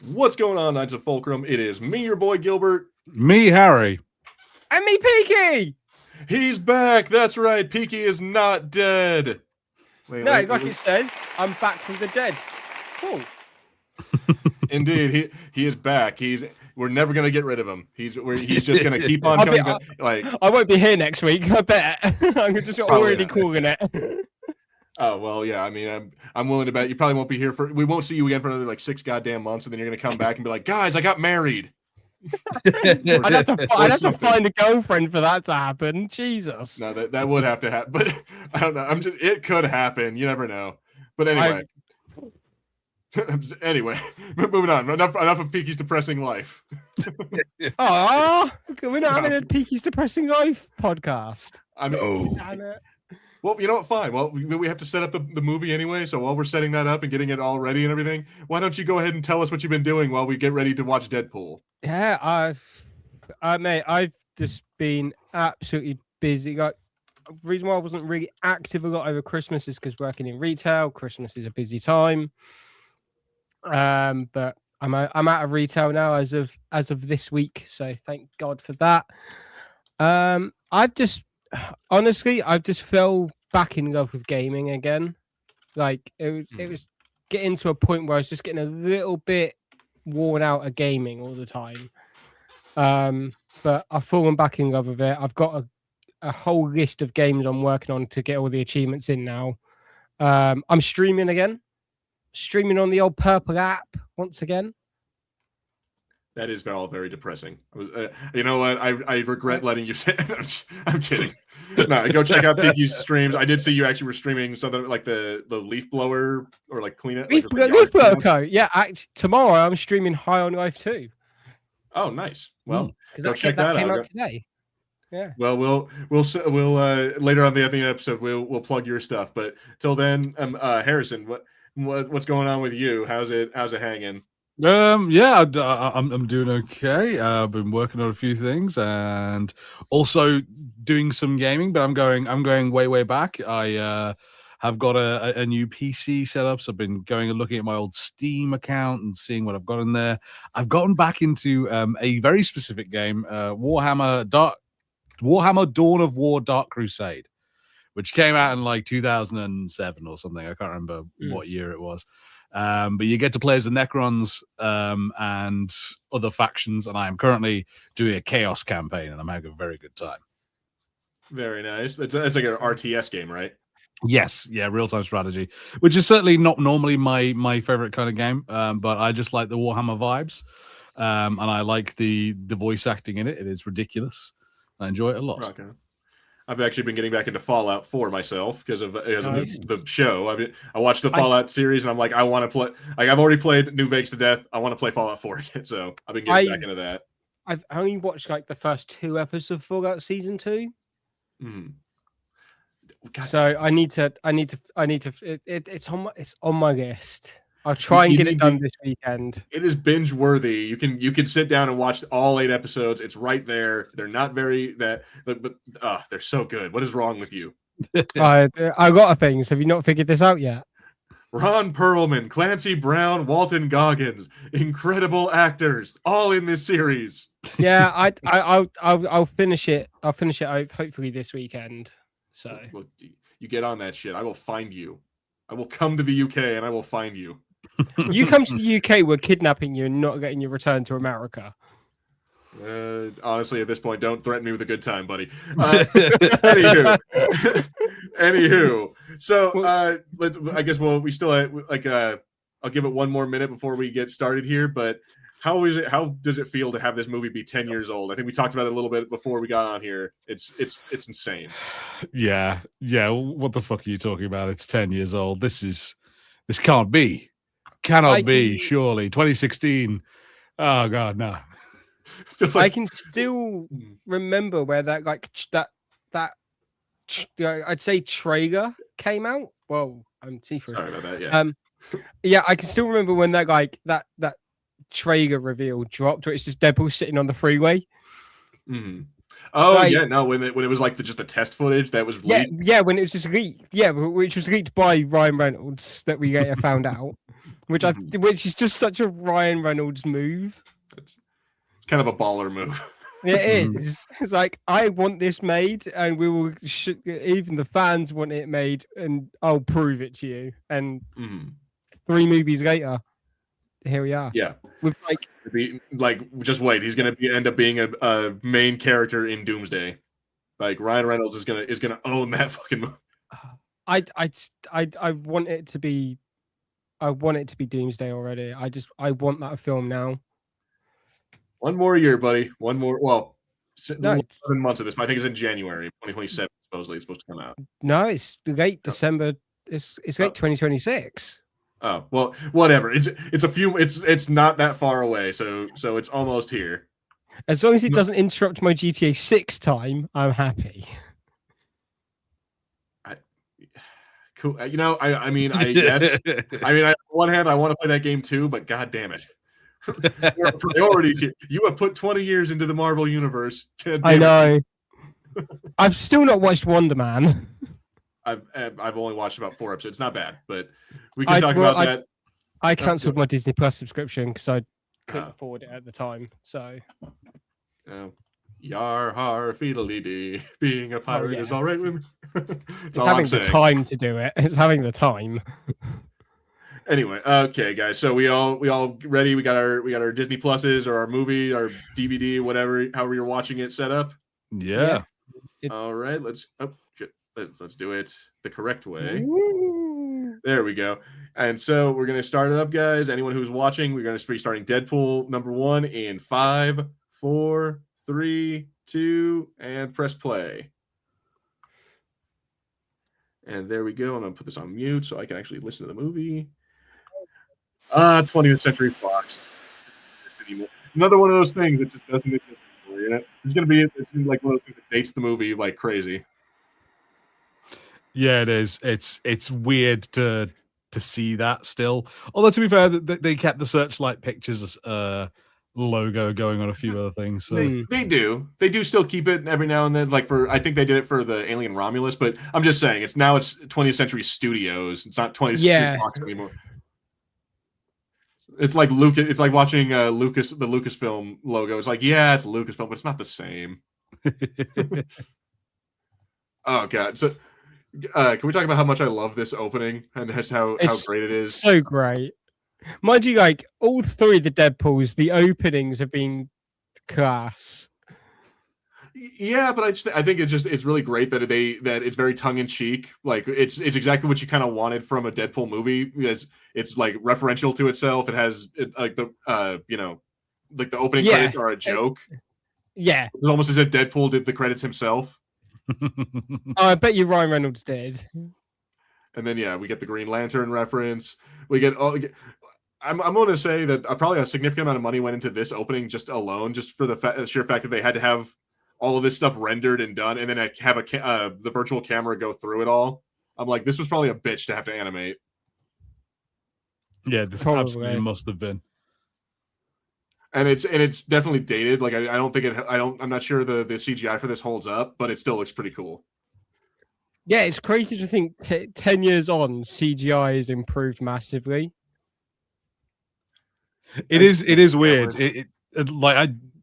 What's going on, Knights of Fulcrum? It is me, your boy Gilbert. Me, Harry. And me, Peaky! He's back. That's right. Peaky is not dead. Wait, like it says, I'm back from the dead. Cool. Indeed, he is back. We're never gonna get rid of him. He's just gonna keep on coming back. I won't be here next week. I bet. I'm just already calling it. Oh well, yeah. I mean, I'm willing to bet you probably won't be here we won't see you again for another 6 goddamn months, and then you're gonna come back and be like, guys, I got married. I'd have to find a girlfriend for that to happen. Jesus. No, that would have to happen, but I don't know. It could happen. You never know. But anyway. Anyway, moving on. Enough of Peaky's depressing life. Oh, we're not having a Peaky's depressing life podcast. I mean, well, you know what? Fine. Well, we have to set up the movie anyway. So while we're setting that up and getting it all ready and everything, why don't you go ahead and tell us what you've been doing while we get ready to watch Deadpool? Yeah, mate, I've just been absolutely busy. The reason why I wasn't really active a lot over Christmas is because working in retail. Christmas is a busy time. But I'm out of retail now as of this week, so thank God for that. I've just fell back in love with gaming again. Like it was getting to a point where I was just getting a little bit worn out of gaming all the time. But I've fallen back in love with it. I've got a whole list of games I'm working on to get all the achievements in now. I'm streaming again. Streaming on the old Purple app once again. That is all very depressing. You know what? I regret letting you say it. I'm kidding. No, go check out Peaky's streams. I did see you actually were streaming something like the leaf blower or like clean it. Leaf blower code. Yeah, tomorrow I'm streaming High on Life 2. Oh, nice. Well, go check that came out today. Yeah. Well, we'll later on the episode we'll plug your stuff. But till then, Harrison, what's going on with you? How's it hanging? Yeah, I'm doing okay. I've been working on a few things and also doing some gaming, but I'm going way back. I have got a new PC set up, so I've been going and looking at my old Steam account and seeing what I've got in there. I've gotten back into a very specific game, Warhammer Dawn of War Dark Crusade, which came out in like 2007 or something. I can't remember what year it was. But you get to play as the Necrons and other factions, and I am currently doing a Chaos campaign, and I'm having a very good time. Very nice. It's like an RTS game, right? Yes, yeah, real-time strategy, which is certainly not normally my favorite kind of game, but I just like the Warhammer vibes, and I like the voice acting in it. It is ridiculous. I enjoy it a lot. Okay. I've actually been getting back into Fallout 4 myself because of the show. I watched the Fallout series, and I'm like, I want to play. Like, I've already played New Vegas to death. I want to play Fallout 4 again, so I've been getting back into that. I've only watched like the first 2 episodes of Fallout Season 2. So I need to. It's on my list. I'll try and get it done this weekend. It is binge worthy. You can sit down and watch all 8 episodes. It's right there. They're not very but they're so good. What is wrong with you? I got a thing. Have you not figured this out yet? Ron Perlman, Clancy Brown, Walton Goggins, incredible actors, all in this series. Yeah, I'll finish it. I'll finish it hopefully this weekend. So look, you get on that shit. I will find you. I will come to the UK and I will find you. You come to the UK, we're kidnapping you and not getting you returned to America. Honestly, at this point, don't threaten me with a good time, buddy. Anywho, so I guess we still I'll give it one more minute before we get started here. But how does it feel to have this movie be 10 years old? I think we talked about it a little bit before we got on here. It's insane. Yeah. What the fuck are you talking about? It's 10 years old. This can't be. Cannot be, surely. 2016. Oh God, no. I can still remember where that I'd say trailer came out. Whoa, I'm see-through. Sorry about that. Yeah. Yeah, I can still remember when that trailer reveal dropped, where it's just Deadpool sitting on the freeway. Mm-hmm. Oh Like, yeah, no, when it was like just the test footage that was yeah, leaked. yeah, when it was just leaked, yeah, which was leaked by Ryan Reynolds that we later found out, which which is just such a Ryan Reynolds move. It's kind of a baller move. It is. It's like, I want this made, and we will. Even the fans want it made, and I'll prove it to you. And 3 movies later, here we are. Yeah, with just wait. He's gonna end up being a main character in Doomsday. Like Ryan Reynolds is gonna own that fucking movie. I want it to be. I want it to be Doomsday already. I want that film now. One more year, buddy. One more. Well, No, 7 months of this. I think it's in January 2027. Supposedly, it's supposed to come out. No, it's late December. It's late 2026. Oh well, whatever. It's not that far away. So it's almost here. As long as it doesn't interrupt my GTA 6 time, I'm happy. Cool. I mean, I guess. I mean, on one hand, I want to play that game too, but god damn it. Priorities here. You have put 20 years into the Marvel universe. I know. I've still not watched Wonder Man. I've only watched about 4 episodes. It's not bad, but we can talk about that. I cancelled my Disney Plus subscription because I couldn't afford it at the time. So, yar har fiddly dee. Being a pirate is all right with me. It's having the time to do it. It's having the time. Anyway, okay, guys. So we all ready? We got our Disney Pluses or our movie, our DVD, whatever, however you're watching it set up. Yeah. All right. Let's do it the correct way. Woo. There we go. And so we're gonna start it up, guys. Anyone who's watching, we're gonna be starting Deadpool #1 in 5, 4, 3, 2, and press play. And there we go. I'm gonna put this on mute so I can actually listen to the movie. 20th Century Fox. Another one of those things that just doesn't exist anymore. You know? It's gonna be like one of those things that dates the movie like crazy. Yeah, it is. It's weird to see that still. Although to be fair, they kept the Searchlight Pictures logo going on a few other things. So they do still keep it every now and then. Like I think they did it for the Alien Romulus, but I'm just saying it's 20th Century Studios. It's not 20th Century Fox anymore. It's like Lucas. It's like watching the Lucasfilm logo. It's like, yeah, it's Lucasfilm, but it's not the same. Oh god. So can we talk about how much I love this opening and how great it is? So great. Mind you, like all 3 of the Deadpools, the openings have been class. Yeah, but I think it's really great that it's very tongue in cheek. Like it's exactly what you kind of wanted from a Deadpool movie, because it's like referential to itself. It has like the like the opening credits are a joke. Yeah, it's almost as if Deadpool did the credits himself. I bet you Ryan Reynolds did. And then we get the Green Lantern reference. We get I'm going to say that probably a significant amount of money went into this opening just for the sheer fact that they had to have all of this stuff rendered and done, and then have the virtual camera go through it all. I'm like, this was probably a bitch to have to animate. Yeah, this absolutely must have been. And it's definitely dated. Like I don't think I'm not sure the CGI for this holds up, but it still looks pretty cool. Yeah, it's crazy to think 10 years on, CGI has improved massively. It is weird.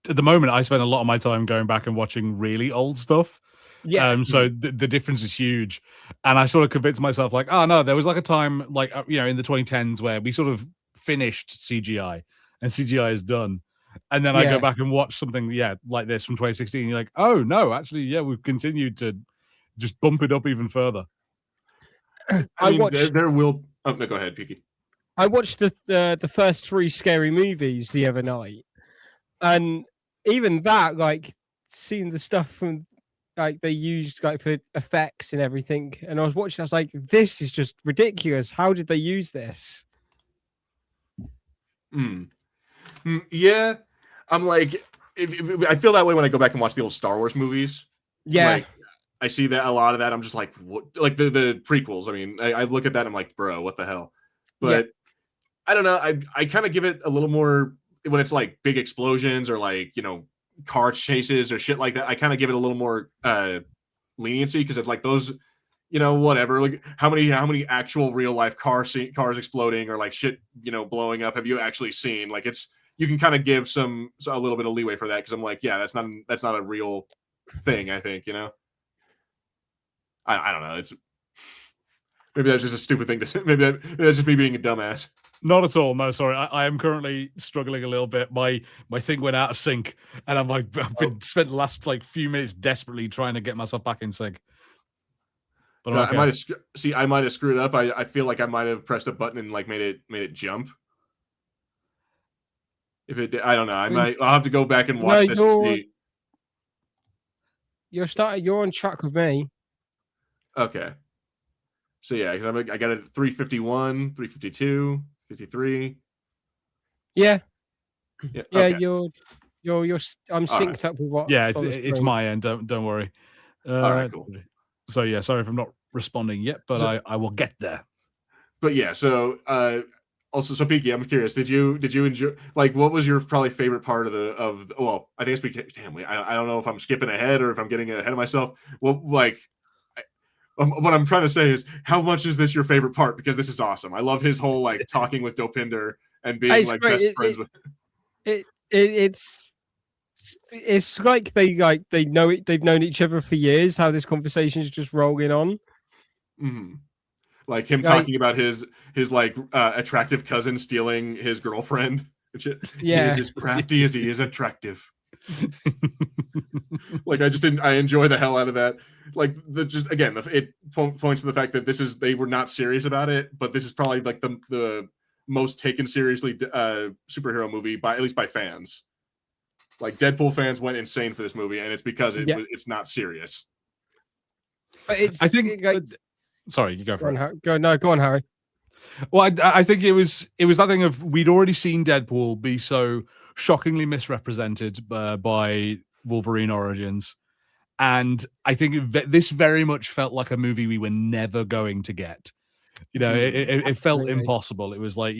At the moment, I spend a lot of my time going back and watching really old stuff. Yeah. So the difference is huge, and I sort of convinced myself like, oh no, there was like a time like in the 2010s where we sort of finished CGI and CGI is done, and then I go back and watch something like this from 2016. And you're like, oh no, actually, we've continued to just bump it up even further. I mean, there will. Oh no, go ahead, Piki. I watched the first 3 Scary Movies the other night, and even that, like seeing the stuff from like they used like for effects and everything, and I was watching, I was like, this is just ridiculous. How did they use this? Yeah, I'm like, I feel that way when I go back and watch the old Star Wars movies. Yeah. Like, I see that a lot of that. I'm just like, what? Like the prequels. I mean, I look at that. And I'm like, bro, what the hell? But I don't know. I kind of give it a little more when it's like big explosions or like car chases or shit like that, I kind of give it a little more leniency because it's like those, whatever. Like how many actual real life cars exploding or like shit, blowing up have you actually seen? Like you can kind of give a little bit of leeway for that because I'm like, yeah, that's not a real thing. I think I don't know. It's maybe that's just a stupid thing to say. Maybe that's just me being a dumbass. Not at all. No, sorry. I am currently struggling a little bit. My thing went out of sync, and I've been spent the last like few minutes desperately trying to get myself back in sync. But So okay. I might have screwed up. I feel like I might have pressed a button and like made it jump. If it did, I don't know. I'll have to go back and watch this and see. You're on track with me. Okay. So yeah, because I got it at 351, 352, 53. Yeah. Yeah. Yeah. Okay. I'm synced up with what. Yeah, it's my end. Don't worry. All right. Cool. So yeah, sorry if I'm not responding yet, but I will get there. But yeah, so also, so Peaky, I'm curious. Did you enjoy, like, what was your probably favorite part of well, I think I don't know if I'm skipping ahead or if I'm getting ahead of myself. Well, like, what I'm trying to say is, how much is this your favorite part? Because this is awesome. I love his whole like talking with Dopinder and being like best friends with it's like they've known each other for years. How this conversation is just rolling on. Mm-hmm. Like him talking about his like attractive cousin stealing his girlfriend. He is as crafty as he is attractive. Like I enjoy the hell out of that. Like it points to the fact that they were not serious about it, but this is probably like the most taken seriously superhero movie at least by fans. Like Deadpool fans went insane for this movie, and it's because it's not serious. But I think. Sorry, you go for it. Go on, Harry. Well, I think it was that thing of we'd already seen Deadpool be so shockingly misrepresented by Wolverine Origins, and I think this very much felt like a movie we were never going to get. It felt impossible. It was like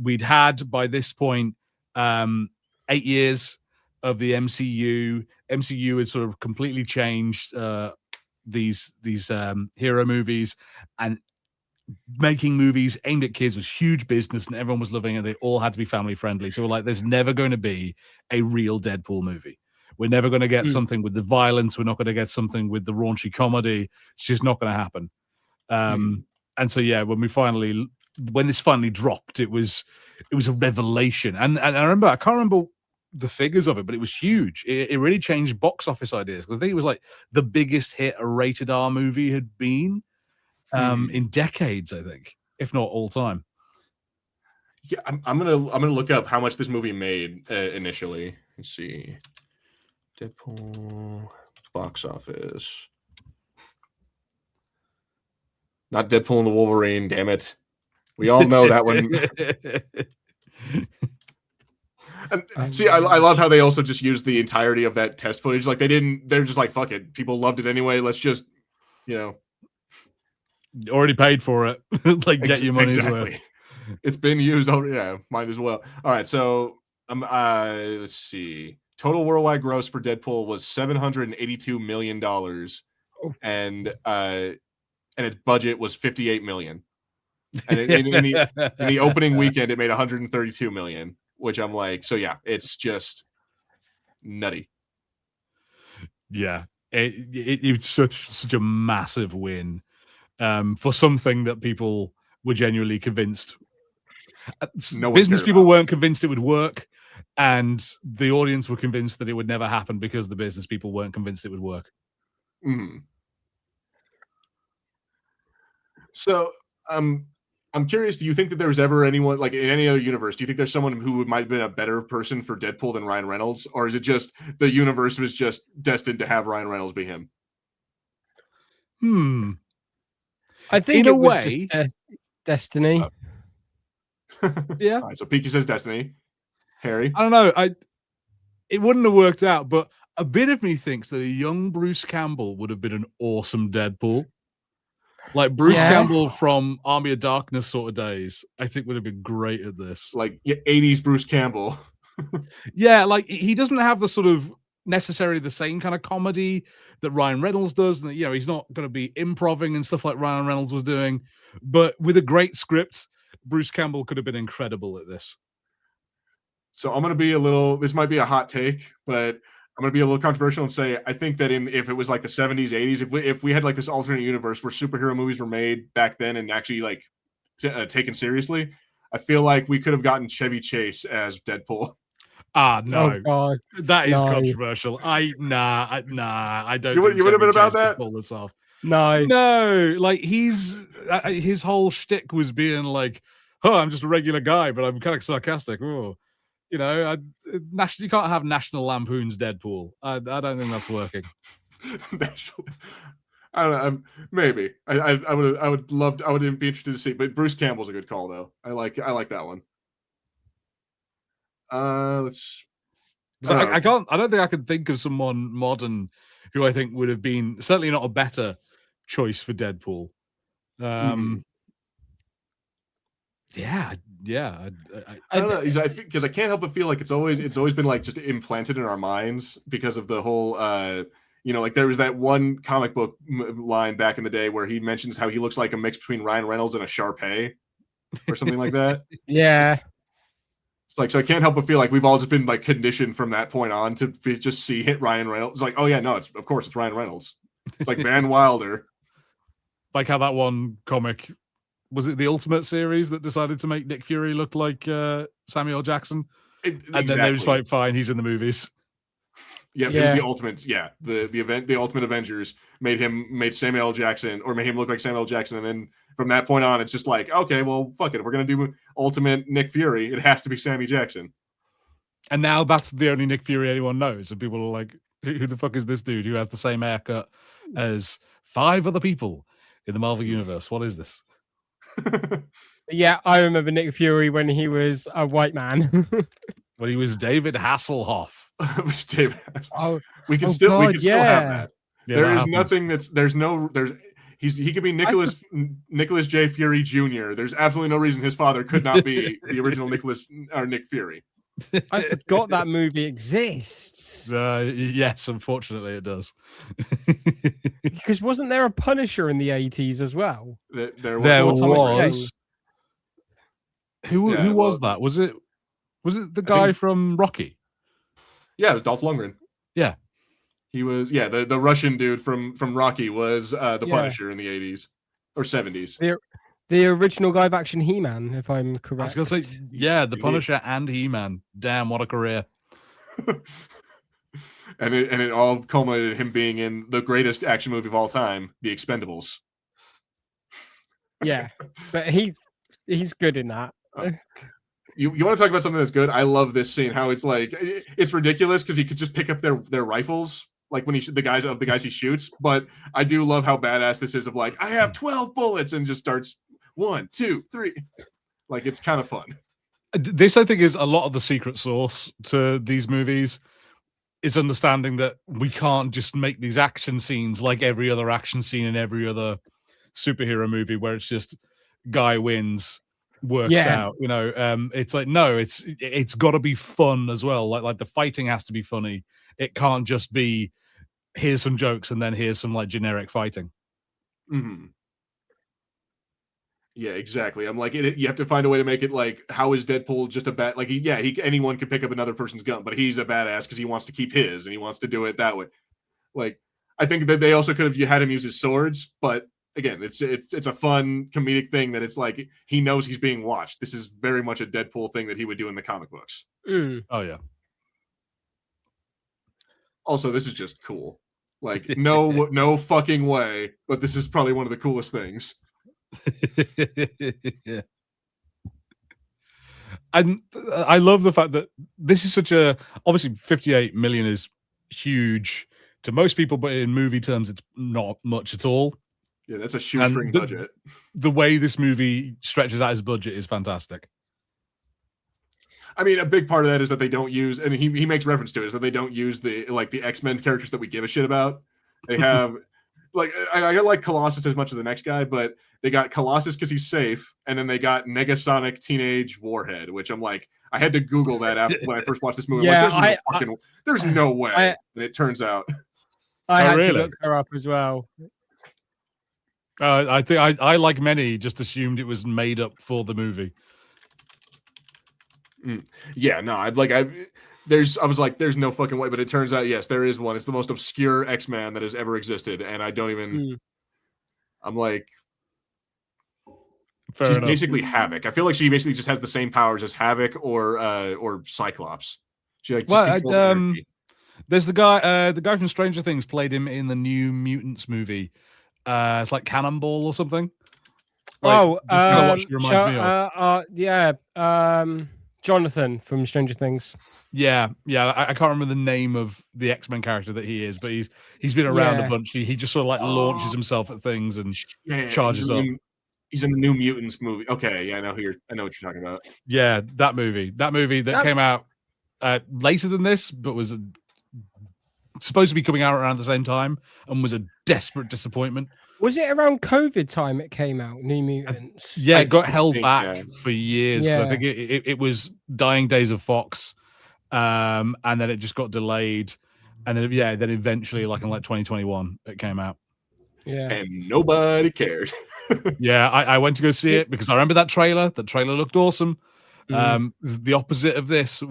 we'd had by this point 8 years of the MCU. MCU had sort of completely changed these hero movies, and making movies aimed at kids was huge business and everyone was loving it. They all had to be family friendly. So we're like, there's never going to be a real Deadpool movie. We're never going to get something with the violence. We're not going to get something with the raunchy comedy. It's just not going to happen. And so, yeah, when this finally dropped, it was a revelation. And I can't remember the figures of it, but it was huge. It really changed box office ideas, because I think it was like the biggest hit a rated R movie had been in decades, I think, if not all time. Yeah, I'm gonna look up how much this movie made initially. Let's see, Deadpool box office. Not Deadpool and the Wolverine. Damn it, we all know that one. And see, I love how they also just used the entirety of that test footage. Like they're just like, fuck it, people loved it anyway. Let's just, already paid for it. Like, get your money's worth. It's been used already. Yeah, might as well. All right, so let's see. Total worldwide gross for Deadpool was $782 million, and its budget was $58 million. And in the opening weekend, it made $132 million. Which I'm like, so yeah, it's just nutty. Yeah, it's such a massive win for something that people were genuinely convinced. Business people weren't convinced it would work, and the audience were convinced that it would never happen because the business people weren't convinced it would work. Mm-hmm. So, I'm curious, do you think that there was ever anyone, like in any other universe, do you think there's someone who might have been a better person for Deadpool than Ryan Reynolds? Or is it just the universe was just destined to have Ryan Reynolds be him? I think in a way, just destiny. Yeah. All right, so Peaky says destiny. Harry? I don't know. It wouldn't have worked out, but a bit of me thinks that a young Bruce Campbell would have been an awesome Deadpool. Like Bruce Campbell from Army of Darkness sort of days, I think would have been great at this. Like 80s Bruce Campbell. Yeah, like he doesn't have the sort of necessarily the same kind of comedy that Ryan Reynolds does. And, he's not going to be improving and stuff like Ryan Reynolds was doing. But with a great script, Bruce Campbell could have been incredible at this. So I'm going to be this might be a hot take, but I'm going to be a little controversial and say I think that if it was like the 70s, 80s, if we had like this alternate universe where superhero movies were made back then and actually like taken seriously, I feel like we could have gotten Chevy Chase as Deadpool. Ah, no, Oh God, that is no. controversial. I don't. You would have been about that? Pull this off. No, like his whole shtick was being like, "Oh, I'm just a regular guy, but I'm kind of sarcastic." Oh, you can't have National Lampoon's Deadpool. I don't think that's working. I don't know. Maybe I would be interested to see. But Bruce Campbell's a good call though. I like that one. Let's. So I don't think I could think of someone modern who I think would have been certainly not a better choice for Deadpool. Yeah. I don't know because I can't help but feel like it's always been like just implanted in our minds because of the whole like there was that one comic book line back in the day where he mentions how he looks like a mix between Ryan Reynolds and a Shar-Pei or something like that. Yeah. It's like, so I can't help but feel like we've all just been like conditioned from that point on to just see Ryan Reynolds. It's like, oh yeah, no, it's Ryan Reynolds. It's like Van Wilder. Like how that one comic, was it the Ultimate series that decided to make Nick Fury look like Samuel Jackson? And then they were just like, fine, he's in the movies. Yeah, it was the Ultimates. Yeah, the Ultimate Avengers made Samuel Jackson, or made him look like Samuel Jackson, and then from that point on, it's just like, okay, well, fuck it. If we're gonna do Ultimate Nick Fury, it has to be Sammy Jackson. And now that's the only Nick Fury anyone knows, and people are like, who the fuck is this dude who has the same haircut as 5 other people in the Marvel Universe? What is this? Yeah, I remember Nick Fury when he was a white man. When he was David Hasselhoff. We can still have that. Yeah, there is nothing he could be Nicholas J. Fury Jr. There's absolutely no reason his father could not be the original Nick Fury. I forgot that movie exists. Yes, unfortunately it does. Because wasn't there a Punisher in the 80s as well? There was. Who was that? Was it the guy from Rocky? Yeah, it was Dolph Lundgren. Yeah. He was, the Russian dude from Rocky was the Punisher in the 80s or 70s. The original live action He-Man, if I'm correct. I was going to say, the Punisher and He-Man. Damn, what a career. and it all culminated in him being in the greatest action movie of all time, The Expendables. Yeah, but he's good in that. You want to talk about something that's good? I love this scene. How it's like it's ridiculous because he could just pick up their rifles, like when the guys he shoots. But I do love how badass this is. Of like, I have 12 bullets and just starts 1, 2, 3. Like it's kind of fun. This I think is a lot of the secret sauce to these movies. Is understanding that we can't just make these action scenes like every other action scene in every other superhero movie where it's just guy wins. Works out, it's like, no, it's got to be fun as well. Like the fighting has to be funny. It can't just be here's some jokes and then here's some like generic fighting. Mm-hmm. Yeah, exactly. I'm like, you have to find a way to make it like, how is Deadpool just a bad? Like, anyone can pick up another person's gun, but he's a badass because he wants to keep his and he wants to do it that way. Like, I think that they also could have had him use his swords, but. Again, it's a fun comedic thing that it's like he knows he's being watched. This is very much a Deadpool thing that he would do in the comic books. Oh yeah. Also, this is just cool. Like no fucking way, but this is probably one of the coolest things. Yeah. And I love the fact that this is obviously 58 million is huge to most people, but in movie terms, it's not much at all. Yeah, that's a shoestring budget. The way this movie stretches out his budget is fantastic. I mean, a big part of that is that they don't use, and he makes reference to it, is that they don't use the X-Men characters that we give a shit about. They have, like, I like Colossus as much as the next guy, but they got Colossus because he's safe, and then they got Negasonic Teenage Warhead, which I'm like, I had to Google that after when I first watched this movie. Yeah, I'm like, there's no way. And it turns out. I had really? to look her up as well. I think I like many just assumed it was made up for the movie. Yeah, no, I was like, there's no fucking way, but it turns out, yes, there is one. It's the most obscure X-Man that has ever existed, and I don't even. I'm like, she's basically Havoc. I feel like she basically just has the same powers as Havoc or Cyclops. She like just controls energy. There's the guy from Stranger Things played him in the New Mutants movie. It's like Cannonball or something. Like, what she reminds me of. Jonathan from Stranger Things. Yeah. I can't remember the name of the X-Men character that he is, but he's been around a bunch. He just sort of like launches himself at things and charges up. He's in the New Mutants movie. Okay, yeah, I know what you're talking about. Yeah, that movie that came out later than this, but was supposed to be coming out around the same time and was a desperate disappointment. Was it around COVID time it came out, New Mutants? Yeah, it got held back for years because I think it was dying days of Fox, and then it just got delayed, and then then eventually, like in 2021, it came out. Yeah, and nobody cared. Yeah, I went to go see it because I remember that trailer. The trailer looked awesome. The opposite of this,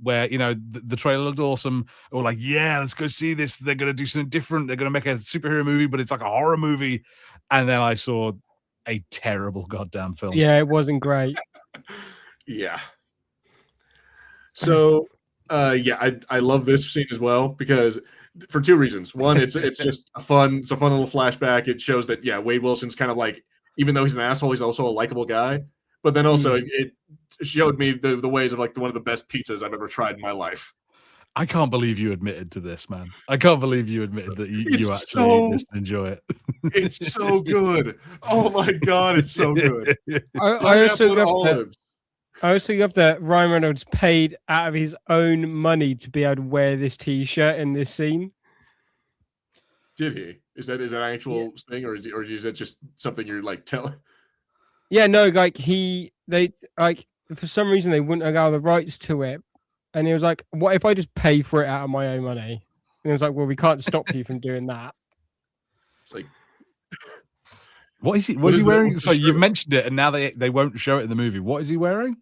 where the trailer looked awesome. We're like, yeah, let's go see this. They're gonna do something different. They're gonna make a superhero movie, but it's like a horror movie. And then I saw a terrible goddamn film. Yeah, it wasn't great. Yeah. So, I love this scene as well because for two reasons. One, it's just a fun little flashback. It shows that Wade Wilson's kind of like, even though he's an asshole, he's also a likable guy. But then also it showed me the ways of like one of the best pizzas I've ever tried in my life. I can't believe you admitted to this, man. I can't believe you admitted that you actually eat this and enjoy it. It's so good. Oh my god, it's so good. I also love that Ryan Reynolds paid out of his own money to be able to wear this T-shirt in this scene. Did he? Is that an actual thing, or is that just something you're like telling? Yeah, no, like they for some reason they wouldn't allow the rights to it, and he was like, "What if I just pay for it out of my own money?" And it was like, "Well, we can't stop you from doing that." It's like, what is he? What is he wearing? So you mentioned it, and now they won't show it in the movie. What is he wearing?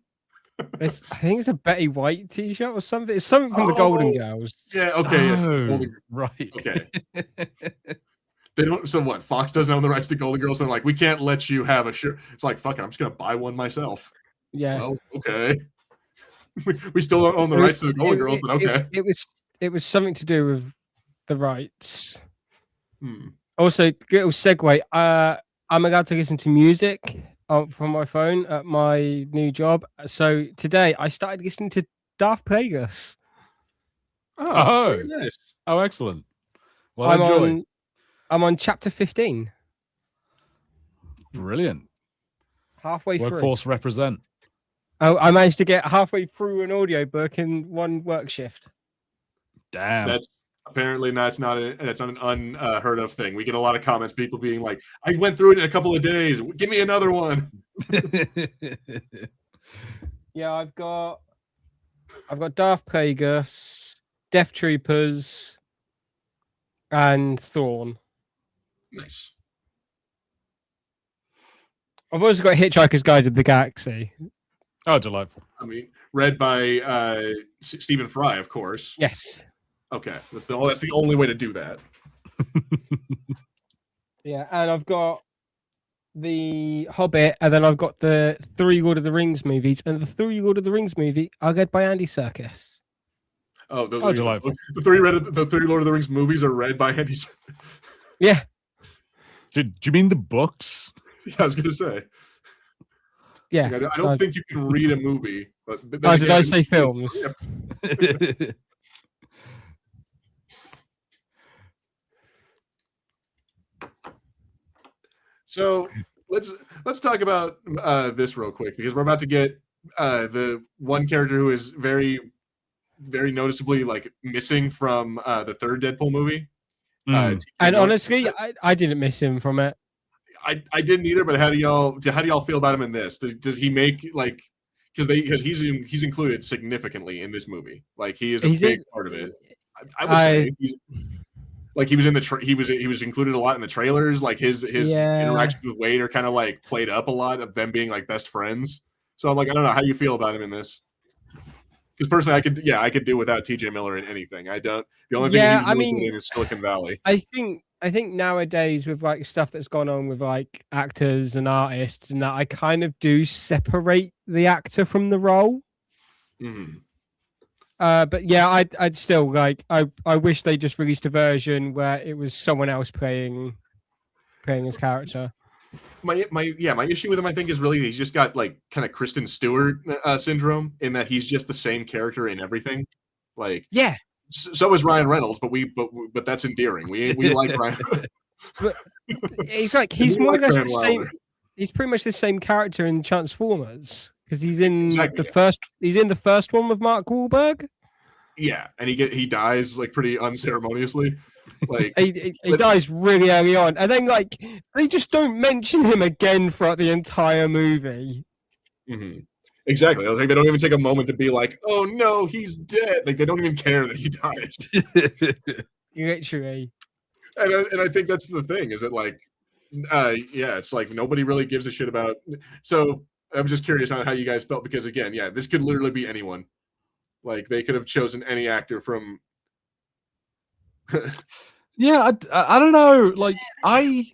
I think it's a Betty White T-shirt or something. It's something from the Golden Girls. Yeah. Okay. Right. Okay. They don't. So what? Fox doesn't own the rights to Golden Girls. They're like, we can't let you have a shirt. It's like, fuck it, I'm just gonna buy one myself. Yeah. Well, okay. We still don't own the rights to the Golden Girls, but okay. It was something to do with the rights. Also, little segue. I'm allowed to listen to music from my phone at my new job. So today I started listening to Daft Plagueis. Oh, nice. Oh, excellent. Well, enjoy. I'm on chapter 15. Brilliant. Halfway through. Workforce represent. Oh, I managed to get halfway through an audiobook in one work shift. Damn. That's apparently that's not an unheard of thing. We get a lot of comments, people being like, I went through it in a couple of days. Give me another one. Yeah, I've got Daft Plagueis, Death Troopers, and Thorn. Nice. I've also got Hitchhiker's Guide to the Galaxy. Oh, delightful. I mean, read by Stephen Fry, of course. Yes. Okay, that's the only way to do that. Yeah, and I've got the Hobbit, and then I've got the 3 Lord of the Rings movies, and the 3 Lord of the Rings movie are read by Andy Serkis. Oh, delightful. The three Lord of the Rings movies are read by Andy Serkis. Yeah. Do you mean the books? Yeah, I was gonna say. Yeah, I don't think you can read a movie. But did I say films? So let's talk about this real quick because we're about to get the one character who is very, very noticeably like missing from the third Deadpool movie. And honestly, I didn't miss him from it. I didn't either, but how do y'all feel about him in this? Does he make like because he's included significantly in this movie. Like he is a He's big in- part of it. I would say like he was in the he was included a lot in the trailers. Like his interactions with Wade are kind of like played up a lot of them being like best friends. So I'm like, I don't know how you feel about him in this. Because personally, I could do without TJ Miller in anything. I don't. The only thing he's really good in is Silicon Valley. I think nowadays with like stuff that's gone on with like actors and artists and that, I kind of do separate the actor from the role. Mm-hmm. But yeah, I'd still like I wish they just released a version where it was someone else playing his character. My issue with him, I think, is really he's just got like kind of Kristen Stewart syndrome in that he's just the same character in everything. Like, yeah, so is Ryan Reynolds, but that's endearing. We like Ryan. But he's like he's more or less the same. He's pretty much the same character in Transformers because he's in the first one with Mark Wahlberg. Yeah, and he dies like pretty unceremoniously. Like he dies really early on, and then like they just don't mention him again throughout the entire movie. Mm-hmm. Exactly. I was like, they don't even take a moment to be like, "Oh no, he's dead." Like they don't even care that he dies. Literally. And I think that's the thing is that like, it's like nobody really gives a shit about. So I'm just curious on how you guys felt because again, this could literally be anyone. Like they could have chosen any actor from. Yeah, I don't know. Like I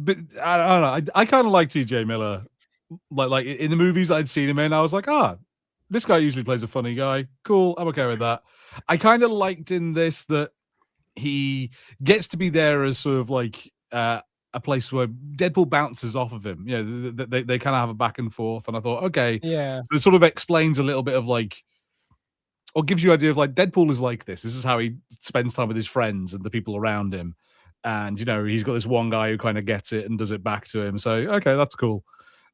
don't know. I kind of like TJ Miller. Like in the movies I'd seen him in, I was like, this guy usually plays a funny guy. Cool, I'm okay with that. I kind of liked in this that he gets to be there as sort of like a place where Deadpool bounces off of him. You know, they kind of have a back and forth, and I thought, okay, yeah, so it sort of explains a little bit of like. Or gives you an idea of like Deadpool is like this. This is how he spends time with his friends and the people around him. And, you know, he's got this one guy who kind of gets it and does it back to him. So, okay, that's cool.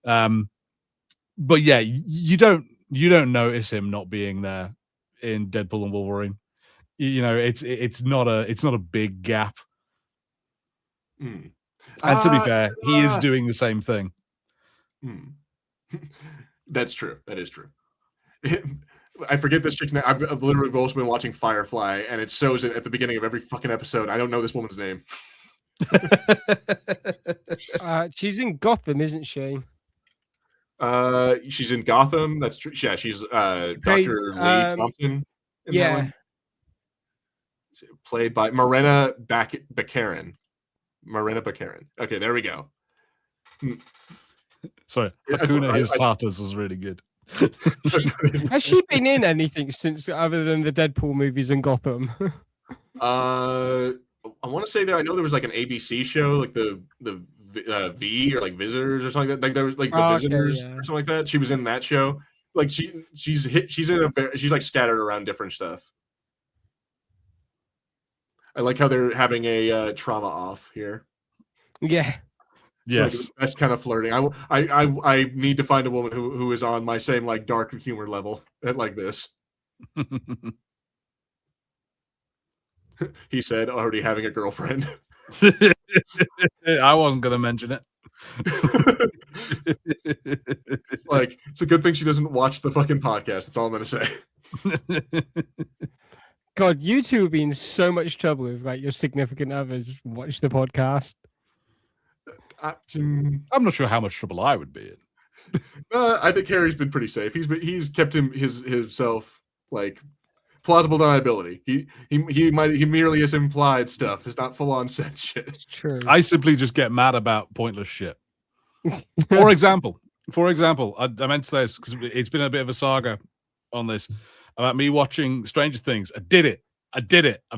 But yeah, you don't notice him not being there in Deadpool and Wolverine. You know, it's not a big gap. Mm. And to be fair, he is doing the same thing. That's true. That is true. I forget this chick's name. I've literally also been watching Firefly, and it shows it at the beginning of every fucking episode. I don't know this woman's name. She's in Gotham, isn't she? She's in Gotham. That's true. Yeah, she's Dr. Lee Thompson. Yeah. Played by Morena Baccarin. Morena Baccarin. Okay, there we go. Sorry, Hakuna His Tartars was really good. Has she been in anything since other than the Deadpool movies and Gotham? I want to say that I know there was like an ABC show, like the V or like Visitors or something like that. Like there was like the Visitors or something like that. She was in that show. Like she's like scattered around different stuff. I like how they're having a trauma off here. Yeah. Yes, like, that's kind of flirting. I need to find a woman who is on my same like dark humor level like this. He said, already having a girlfriend. I wasn't going to mention it. It's a good thing she doesn't watch the fucking podcast. That's all I'm going to say. God, you two would be in so much trouble if like your significant others watch the podcast. I'm not sure how much trouble I would be in. I think Harry's been pretty safe. He's kept himself like plausible deniability. He merely has implied stuff. It's not full on said shit. It's true. I simply just get mad about pointless shit. For example, I meant to say this because it's been a bit of a saga on this about me watching Stranger Things. I did it. I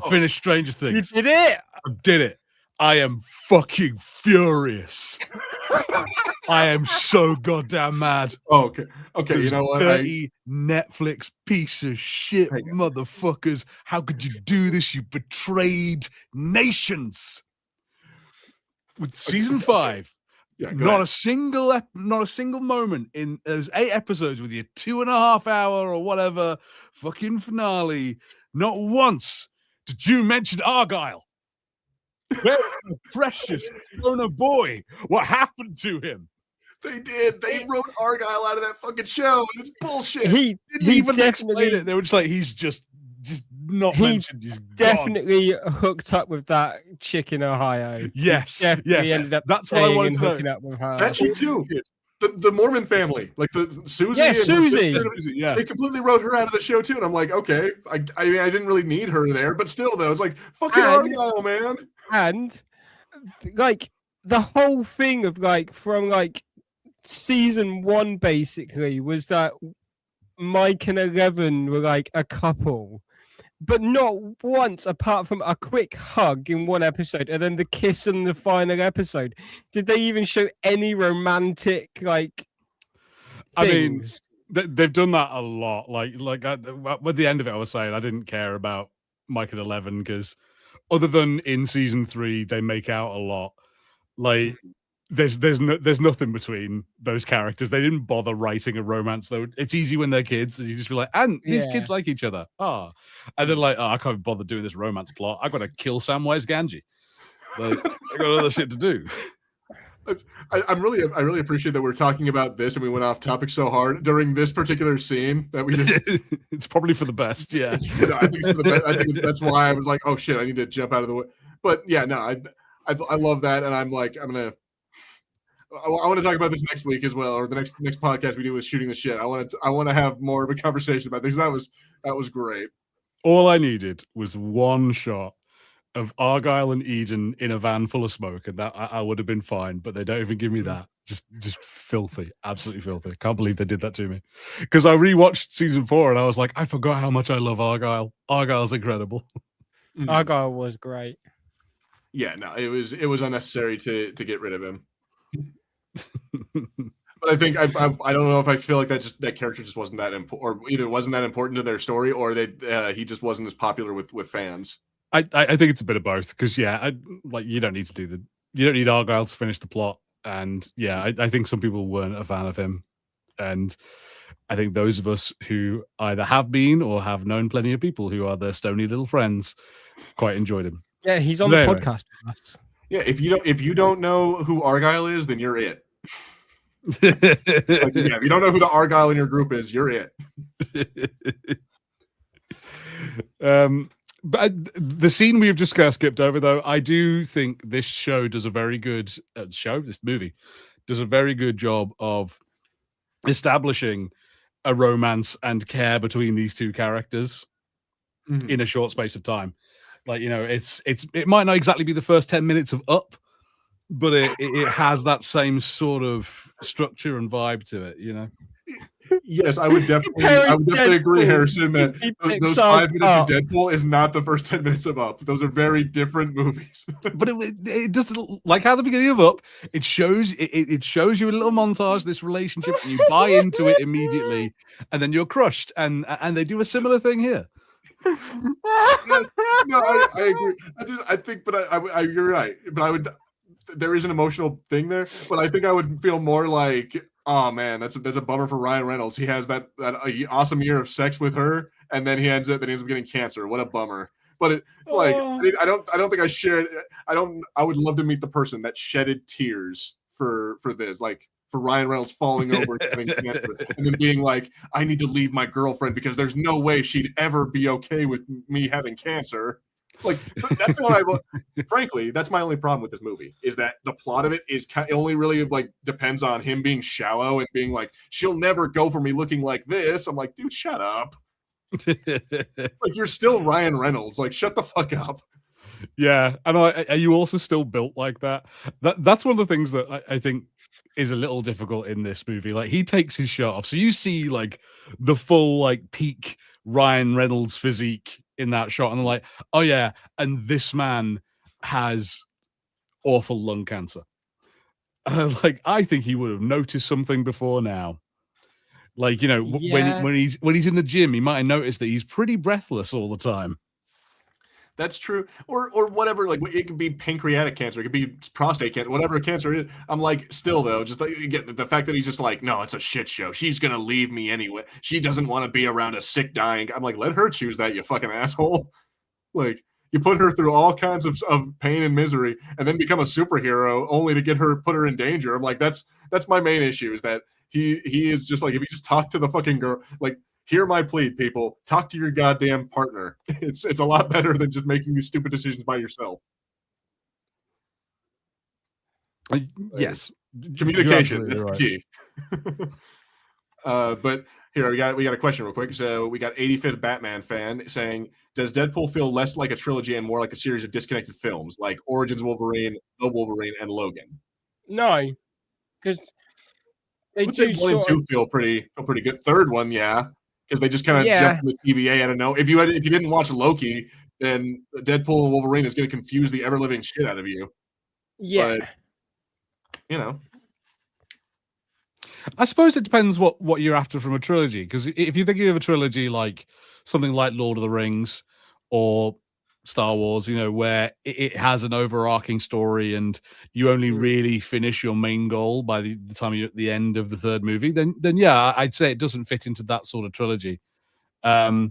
finished Stranger Things. You did it. I did it. I am fucking furious. I am so goddamn mad. Oh, okay. Those you know what? Dirty Netflix piece of shit motherfuckers. How could you do this? You betrayed nations. With season 5, not a single moment in those 8 episodes with your 2.5 hour or whatever fucking finale. Not once did you mention Argyle. Where's the precious Fiona boy? What happened to him? They did. They wrote Argyle out of that fucking show, and it's bullshit. He Didn't even explain definitely it. They were just like, he's just not He mentioned. He's gone. definitely hooked up with that chick in Ohio. Yes, Definitely yes. ended up That's what I staying wanted and to know. hooking up with her. That chick too. The Mormon family, like the Susie. Yeah, and her Susie. sister, Yeah. they completely wrote her out of the show too, and I'm like, okay, I mean, I didn't really need her there, but still, though, it's like fucking And- Argyle, man. And like the whole thing of like from like season 1 basically was that Mike and Eleven were like a couple, but not once apart from a quick hug in one episode and then the kiss in the final episode did they even show any romantic like I mean, things. they've done that a lot. Like with the end of it, I was saying I didn't care about Mike and 11 because other than in season 3, they make out a lot. Like there's nothing between those characters. They didn't bother writing a romance though. It's easy when they're kids, and you just be like, and these kids like each other. And then like, I can't bother doing this romance plot. I've got to kill Samwise Gamgee. Like, I got other shit to do. I really appreciate that we're talking about this and we went off topic so hard during this particular scene that we just. It's probably for the best, yeah. No, I think it's for the best. I think that's why I was like, oh shit, I need to jump out of the way. But yeah, no, I love that, and I'm like, I want to talk about this next week as well, or the next podcast we do with shooting the shit. I want to have more of a conversation about this. That was great. All I needed was one shot of Argyle and Eden in a van full of smoke, and that I would have been fine. But they don't even give me that. Just filthy, absolutely filthy. Can't believe they did that to me. Because I rewatched season 4, and I was like, I forgot how much I love Argyle. Argyle's incredible. Argyle was great. Yeah, no, it was unnecessary to get rid of him. But I think I don't know if I feel like that character just wasn't that important, or either wasn't that important to their story, or he just wasn't as popular with fans. I think it's a bit of both because like you don't need Argyle to finish the plot, and I think some people weren't a fan of him, and I think those of us who either have been or have known plenty of people who are their stony little friends quite enjoyed him. Yeah, he's on the podcast with us. Yeah, if you don't know who Argyle is, then you're it. If you don't know who the Argyle in your group is, you're it. But the scene we've just skipped over, though, I do think this show does a very good this movie does a very good job of establishing a romance and care between these two characters in a short space of time. Like, it might not exactly be the first 10 minutes of Up, but it has that same sort of structure and vibe to it, Yes, I would definitely agree, Harrison, that those 5 minutes of Deadpool is not the first 10 minutes of Up. Those are very different movies. But it does, like how the beginning of Up, it shows you a little montage of this relationship, and you buy into it immediately, and then you're crushed. And they do a similar thing here. Yes, no, I agree. I think, but you're right. But there is an emotional thing there, but I think I would feel more like, oh man, that's a bummer for Ryan Reynolds. He has that awesome year of sex with her, and then he ends up getting cancer. What a bummer. But it's like, I don't think I shared. I would love to meet the person that shedded tears for this, like for Ryan Reynolds falling over and having cancer, and then being like, I need to leave my girlfriend because there's no way she'd ever be okay with me having cancer. Like, that's frankly, that's my only problem with this movie, is that the plot of it only really like depends on him being shallow and being like, she'll never go for me looking like this. I'm like, dude, shut up. Like, you're still Ryan Reynolds. Like, shut the fuck up. Yeah, and are you also still built like that? That's one of the things that I think is a little difficult in this movie. Like, he takes his shirt off, so you see like the full like peak Ryan Reynolds physique in that shot, and I'm like, oh yeah, and this man has awful lung cancer. Like, I think he would have noticed something before now. Like, when he's in the gym, he might have noticed that he's pretty breathless all the time. That's true. Or whatever, like, it could be pancreatic cancer, it could be prostate cancer, whatever cancer is. I'm like, still though, just like, again, the fact that he's just like, no, it's a shit show. She's gonna leave me anyway. She doesn't want to be around a sick, dying. I'm like, let her choose that, you fucking asshole. Like, You put her through all kinds of pain and misery, and then become a superhero only to put her in danger. I'm like, that's my main issue, is that he is just like, if you just talk to the fucking girl, like, hear my plea, people, talk to your goddamn partner. It's a lot better than just making these stupid decisions by yourself. Yes, communication, that's the key. But here we got a question real quick. So we got 85th Batman fan saying, does Deadpool feel less like a trilogy and more like a series of disconnected films, like Origins Wolverine, The Wolverine, and Logan? No, because I would say 1 and 2 feel pretty good. Third one, yeah, because they just kind of jumped in the TVA. I don't know. If you didn't watch Loki, then Deadpool and Wolverine is going to confuse the ever living shit out of you. Yeah, but, you know. I suppose it depends what you're after from a trilogy. Because if you're thinking of a trilogy like something like Lord of the Rings or Star Wars, you know, where it has an overarching story and you only really finish your main goal by the time you're at the end of the third movie, then yeah, I'd say it doesn't fit into that sort of trilogy. I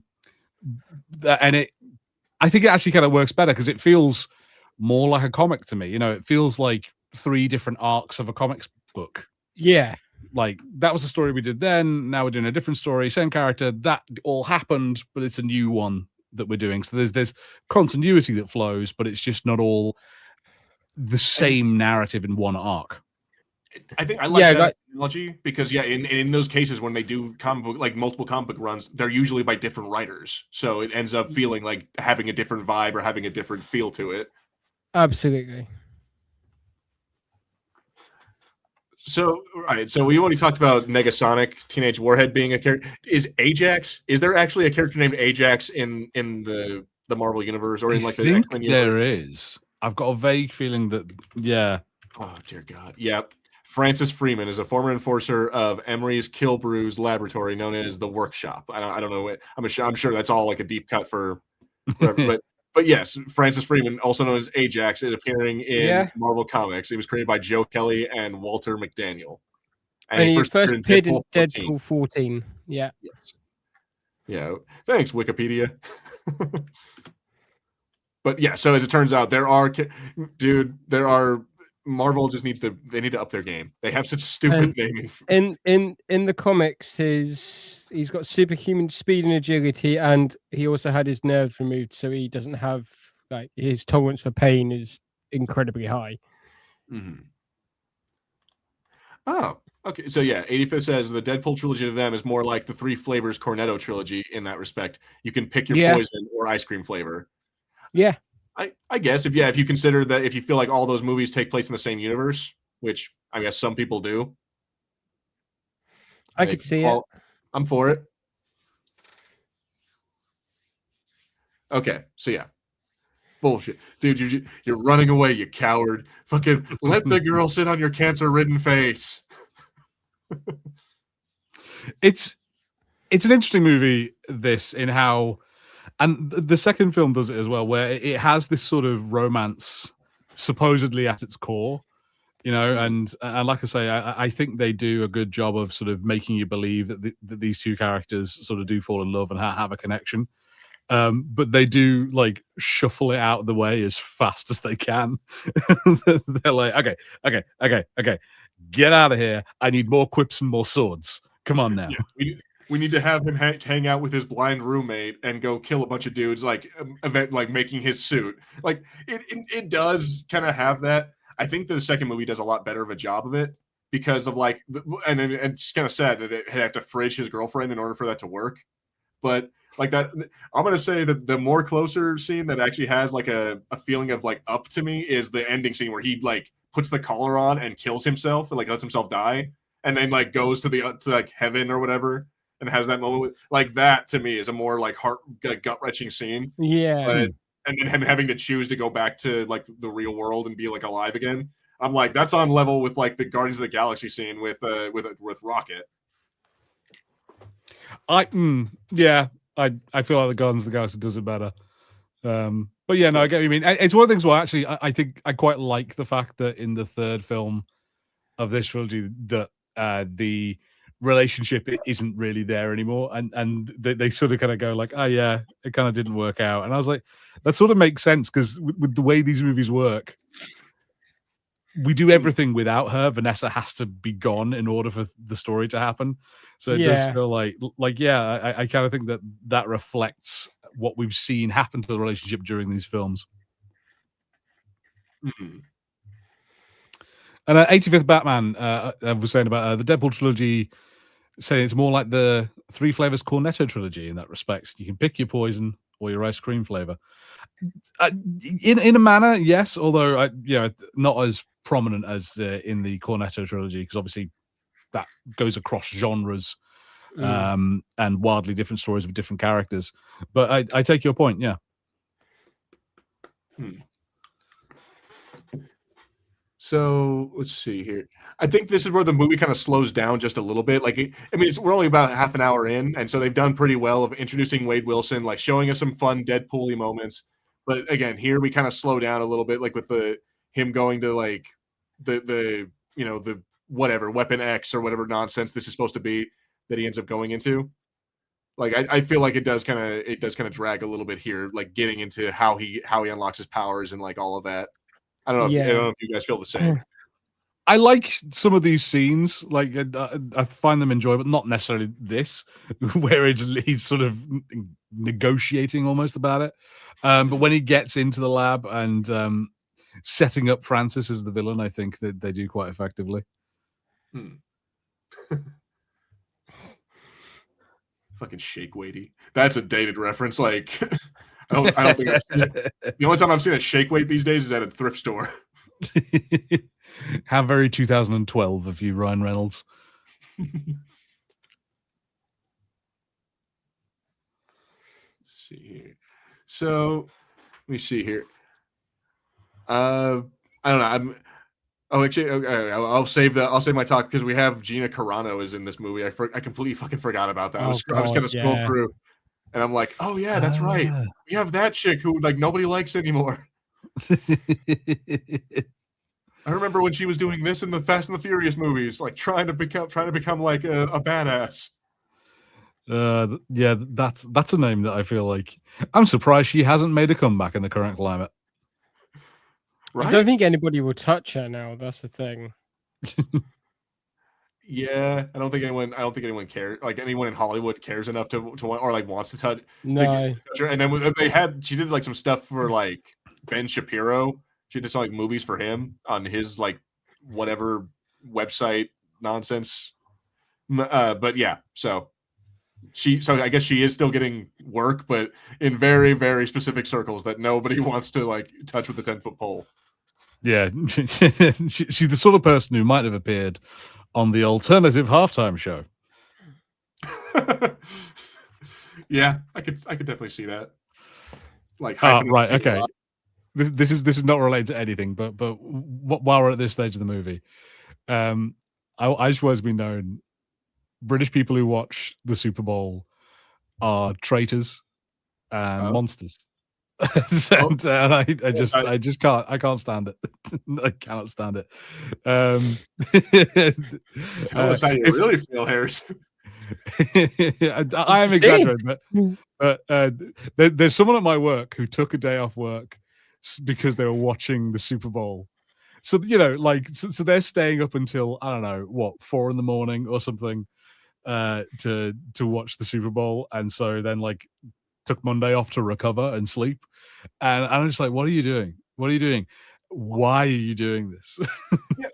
think it actually kind of works better because it feels more like a comic to me. You know, it feels like 3 different arcs of a comics book. Yeah. Like, that was the story we did then. Now we're doing a different story, same character. That all happened, but it's a new one that we're doing. So there's continuity that flows, but it's just not all the same narrative in one arc. I think I like that analogy because in those cases when they do comic book, like multiple comic book runs, they're usually by different writers, so it ends up feeling like having a different vibe or having a different feel to it. Absolutely. So, right. So we already talked about Negasonic, Teenage Warhead being a character. Is there actually a character named Ajax in the Marvel universe or in like the X-Men universe? There is. I've got a vague feeling that, yeah. Oh dear God. Yep. Francis Freeman is a former enforcer of Emery's Kilbrew's laboratory known as the Workshop. I don't know. I'm sure that's all like a deep cut for But yes, Francis Freeman, also known as Ajax, is appearing in Marvel Comics. It was created by Joe Kelly and Walter McDaniel. And he first appeared in Deadpool 14. Yeah. Yes. Yeah. Thanks, Wikipedia. But yeah, so as it turns out, Marvel just needs to up their game. They have such stupid naming. In the comics, he's got superhuman speed and agility, and he also had his nerves removed, so he doesn't have, like, his tolerance for pain is incredibly high. Mm-hmm. Oh, okay. So yeah, 85th says the Deadpool trilogy to them is more like the 3 Flavors Cornetto trilogy in that respect. You can pick your poison or ice cream flavor. Yeah. I guess if you consider that, if you feel like all those movies take place in the same universe, which I guess some people do. I could see it. I'm for it. Okay, so yeah. Bullshit. Dude, you're running away, you coward. Fucking let the girl sit on your cancer-ridden face. It's an interesting movie, this, in how, and the second film does it as well, where it has this sort of romance supposedly at its core, you know, and like I say, I think they do a good job of sort of making you believe that these 2 characters sort of do fall in love and have a connection. But they do, like, shuffle it out of the way as fast as they can. They're like, okay, get out of here. I need more quips and more swords. Come on now. Yeah, we need to have him hang out with his blind roommate and go kill a bunch of dudes, like making his suit. Like it does kind of have that. I think the second movie does a lot better of a job of it because of like, and it's kind of sad that they have to fridge his girlfriend in order for that to work. But like that, I'm gonna say that the more closer scene that actually has like a feeling of like up to me is the ending scene where he like puts the collar on and kills himself and like lets himself die, and then like goes to like heaven or whatever. And has that moment with, like, that to me is a more like gut wrenching scene. Yeah. And then him having to choose to go back to like the real world and be like alive again. I'm like, that's on level with like the Guardians of the Galaxy scene with Rocket. I feel like the Guardians of the Galaxy does it better. But yeah, no, I get what you mean. It's one of the things where actually I think I quite like the fact that in the third film of this trilogy that the relationship isn't really there anymore, and they sort of kind of go like, oh yeah, it kind of didn't work out. And I was like, that sort of makes sense, because with the way these movies work, we do everything without her. Vanessa has to be gone in order for the story to happen. So it does feel like yeah, I kind of think that reflects what we've seen happen to the relationship during these films. Mm-hmm. And 85th Batman, I was saying about the Deadpool trilogy, saying it's more like the Three Flavors Cornetto trilogy in that respect. You can pick your poison or your ice cream flavor. In a manner, yes, although not as prominent as in the Cornetto trilogy, because obviously that goes across genres and wildly different stories with different characters. But I take your point, yeah. So let's see here. I think this is where the movie kind of slows down just a little bit. Like, we're only about half an hour in, and so they've done pretty well of introducing Wade Wilson, like showing us some fun Deadpool-y moments. But again, here we kind of slow down a little bit, like with him going to like the whatever Weapon X or whatever nonsense this is supposed to be that he ends up going into. Like I feel like it does kind of drag a little bit here, like getting into how he unlocks his powers and like all of that. I don't know if you guys feel the same. I like some of these scenes. Like I find them enjoyable, not necessarily this, where he's sort of negotiating almost about it. But when he gets into the lab and setting up Francis as the villain, I think that they do quite effectively. Fucking shake weighty. That's a dated reference. Like I don't think the only time I've seen a shake weight these days is at a thrift store. How very 2012 of you, Ryan Reynolds. Let's see here. So let me see here. I don't know. I'll save my talk because we have Gina Carano is in this movie. I completely fucking forgot about that. I was kind of scrolling through, and I'm like, oh yeah, that's right. We have that chick who like nobody likes anymore. I remember when she was doing this in the Fast and the Furious movies, like trying to become like a badass. Yeah, that's a name that I feel like I'm surprised she hasn't made a comeback in the current climate. Right? I don't think anybody will touch her now. That's the thing. Yeah, I don't think anyone cares. Like anyone in Hollywood cares enough to want or like wants to touch. No. To her. And then she did like some stuff for like Ben Shapiro. She did some like movies for him on his like whatever website nonsense. But yeah, so I guess she is still getting work, but in very, very specific circles that nobody wants to like touch with the 10-foot pole. Yeah, she's the sort of person who might have appeared on the alternative halftime show. Yeah, I could definitely see that. Like, right, okay. This is not related to anything, but while we're at this stage of the movie, I just want to be known, British people who watch the Super Bowl are traitors and monsters. And I can't stand it. I cannot stand it. Tell us how you really feel, Harrison. I am exaggerating, but there's someone at my work who took a day off work because they were watching the Super Bowl. So so they're staying up until I don't know 4 a.m. or something to watch the Super Bowl, and so then like took Monday off to recover and sleep. And I'm just like, what are you doing? What are you doing? Why are you doing this? Yeah.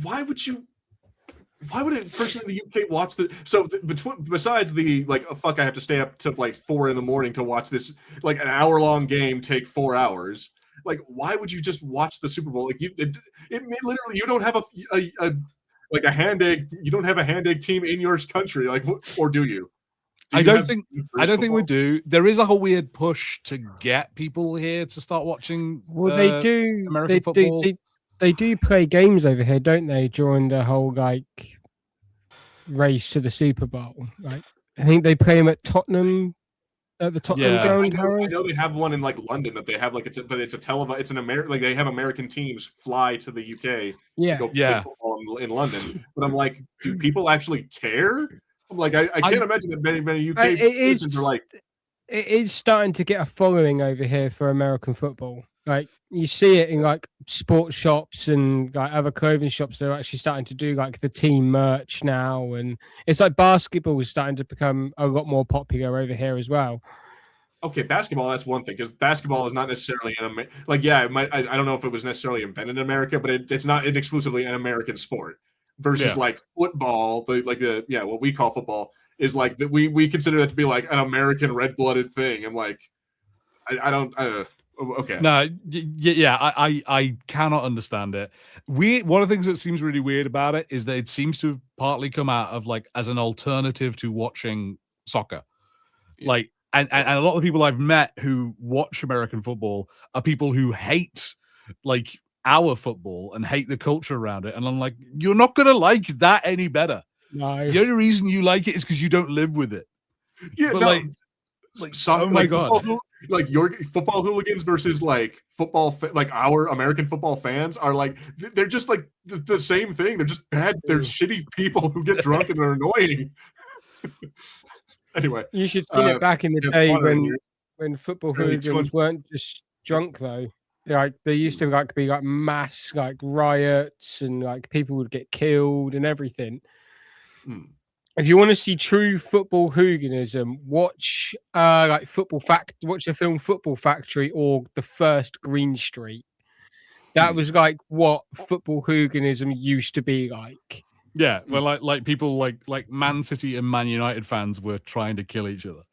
Why would a person in the UK watch besides the like, oh, fuck, I have to stay up to like 4 a.m. to watch this like an hour-long game take 4 hours. Like, why would you just watch the Super Bowl? Like, it literally, you don't have a hand egg. You don't have a hand egg team in your country, like, or do you? I don't think we do. There is a whole weird push to get people here to start watching. Well, they do. American football. They do play games over here, don't they? During the whole like race to the Super Bowl. Like, I think they play them at Tottenham. At the Tottenham ground, I know they have one in like London that they have like it's an American, like they have American teams fly to the UK. Yeah, to go play football football in London, but I'm like, do people actually care? I'm like, I can't imagine that many UK citizens are like. It is starting to get a following over here for American football. Like you see it in like sports shops and like other clothing shops. They're actually starting to do like the team merch now, and it's like basketball is starting to become a lot more popular over here as well. Okay, basketball, that's one thing, because basketball is not necessarily like, yeah, it might, I don't know if it was necessarily invented in America, but it's not exclusively an American sport versus like football, what we call football is like that we consider that to be like an American red-blooded thing. I'm like, I don't okay. No, I cannot understand it. One of the things that seems really weird about it is that it seems to have partly come out of like as an alternative to watching soccer. Yeah. Like, and a lot of people I've met who watch American football are people who hate like our football and hate the culture around it. And I'm like, you're not going to like that any better. No. The only reason you like it is because you don't live with it. Yeah, but no, oh my God. Like your football hooligans versus like like our American football fans are like, they're just like the same thing. They're just bad. They're shitty people who get drunk and are annoying. Anyway, you should see it back in the day when football hooligans weren't just drunk though. Like there used to like be like mass like riots and like people would get killed and everything. If you want to see true football hooliganism, watch watch the film Football Factory or The First Green Street. That was like what football hooliganism used to be like. Yeah, well, like people like Man City and Man United fans were trying to kill each other.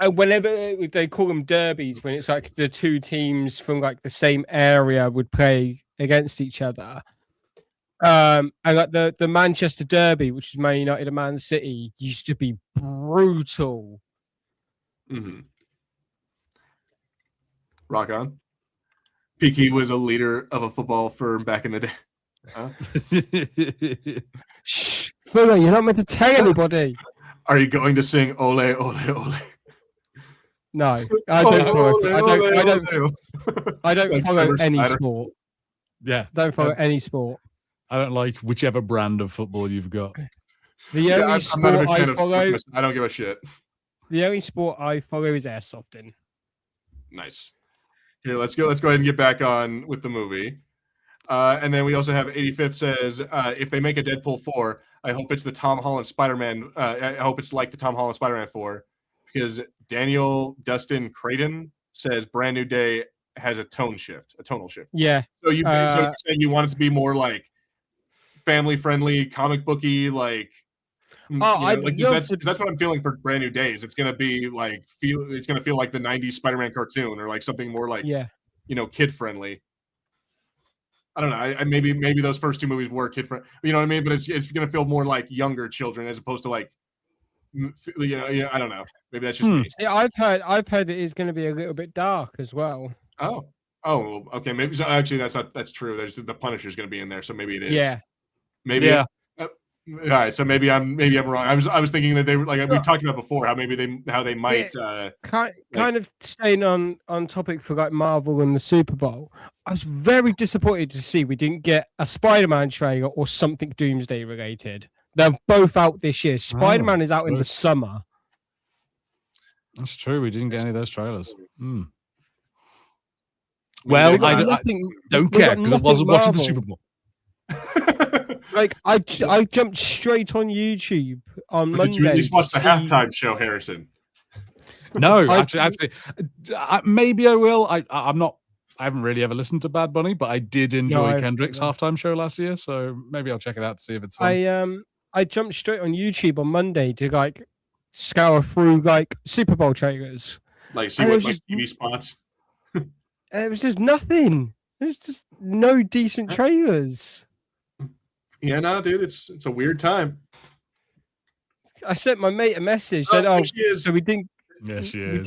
Whenever they call them derbies, when it's like the two teams from like the same area would play against each other. And like the Manchester Derby, which is Man United and Man City, used to be brutal. Rock on. Peaky was a leader of a football firm back in the day. Huh? Shh, Fuller, you're not meant to tell anybody. Are you going to sing "Ole Ole Ole"? No, I don't follow. I don't follow any sport. Yeah, don't follow any sport. I don't like whichever brand of football you've got. The only sport I follow, I don't give a shit. The only sport I follow is airsofting. Nice. Here, let's go ahead and get back on with the movie. And then we also have 85th says, if they make a Deadpool 4, I hope it's the Tom Holland Spider-Man. I hope it's like the Tom Holland Spider-Man 4, because Daniel Dustin Creighton says Brand New Day has a tonal shift. Yeah. So you're saying you want it to be more like family friendly, comic booky, like. That's what I'm feeling for Brand New Days. It's gonna be like it's gonna feel like the '90s Spider-Man cartoon, or like something more like kid friendly. I don't know. Maybe those first two movies were kid friendly. You know what I mean? But it's gonna feel more like younger children as opposed to like I don't know. Maybe that's just me. Yeah, I've heard it is going to be a little bit dark as well. Oh, okay. Maybe actually that's true. There's the Punisher's going to be in there, so maybe it is. Yeah. Maybe. Yeah. All right, so maybe I'm wrong. I was thinking that they were like we've talked about before how they might kind of staying on topic for like Marvel and the Super Bowl. I was very disappointed to see we didn't get a Spider-Man trailer or something Doomsday related. They're both out this year. Spider-Man is out in the summer. That's true. We didn't get any of those trailers. Well, I don't care because I wasn't watching the Super Bowl. Like I jumped straight on YouTube on Monday. Did you at least watch the halftime show, Harrison? No, actually, maybe I will. I haven't really ever listened to Bad Bunny, but I did enjoy Kendrick's halftime show last year, so maybe I'll check it out to see if it's fun. I jumped straight on YouTube on Monday to like scour through like Super Bowl trailers, like see what TV spots. It was just nothing. There's just no decent trailers. Yeah, no, dude, it's a weird time. I sent my mate a message. Said, so we didn't. Yeah, she is.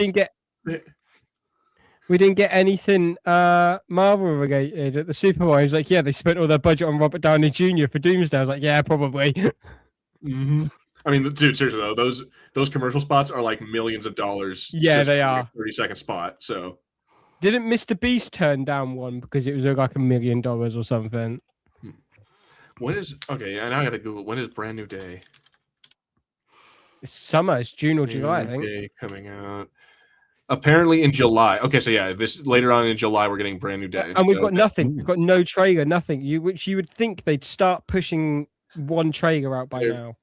We didn't get anything Marvel related at the Super Bowl. He was like, yeah, they spent all their budget on Robert Downey Jr. for Doomsday. I was like, yeah, probably. Mm-hmm. I mean, dude, seriously though, those commercial spots are like millions of dollars. Yeah, they are. 30-second spot. So didn't Mr. Beast turn down one because it was like $1 million or something? When is okay? And I gotta Google when is Brand New Day. It's summer. It's June or Brand July, I New think. Day coming out. Apparently in July. Okay, so yeah, this later on in July we're getting Brand New Day. And we've So, got nothing. We've got no trailer, nothing. Which you would think they'd start pushing one trailer out by now.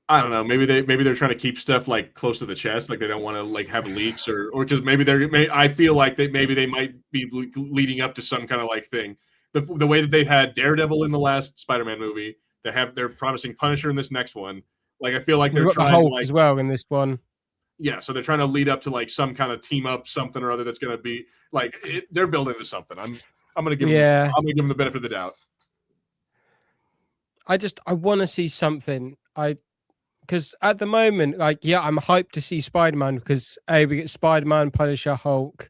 I don't know. Maybe they're trying to keep stuff like close to the chest, like they don't want to like have leaks or because maybe I feel like they might be leading up to some kind of like thing. The way that they had Daredevil in the last Spider-Man movie, they're promising Punisher in this next one. Like I feel like they're We've got trying the Hulk to, like, as well in this one. yeah, so they're trying to lead up to like some kind of team up something or other that's going to be like they're building to something. I'm gonna give them the benefit of the doubt. I want to see something. Because at the moment, like, yeah, I'm hyped to see Spider-Man because we get Spider-Man, Punisher, Hulk.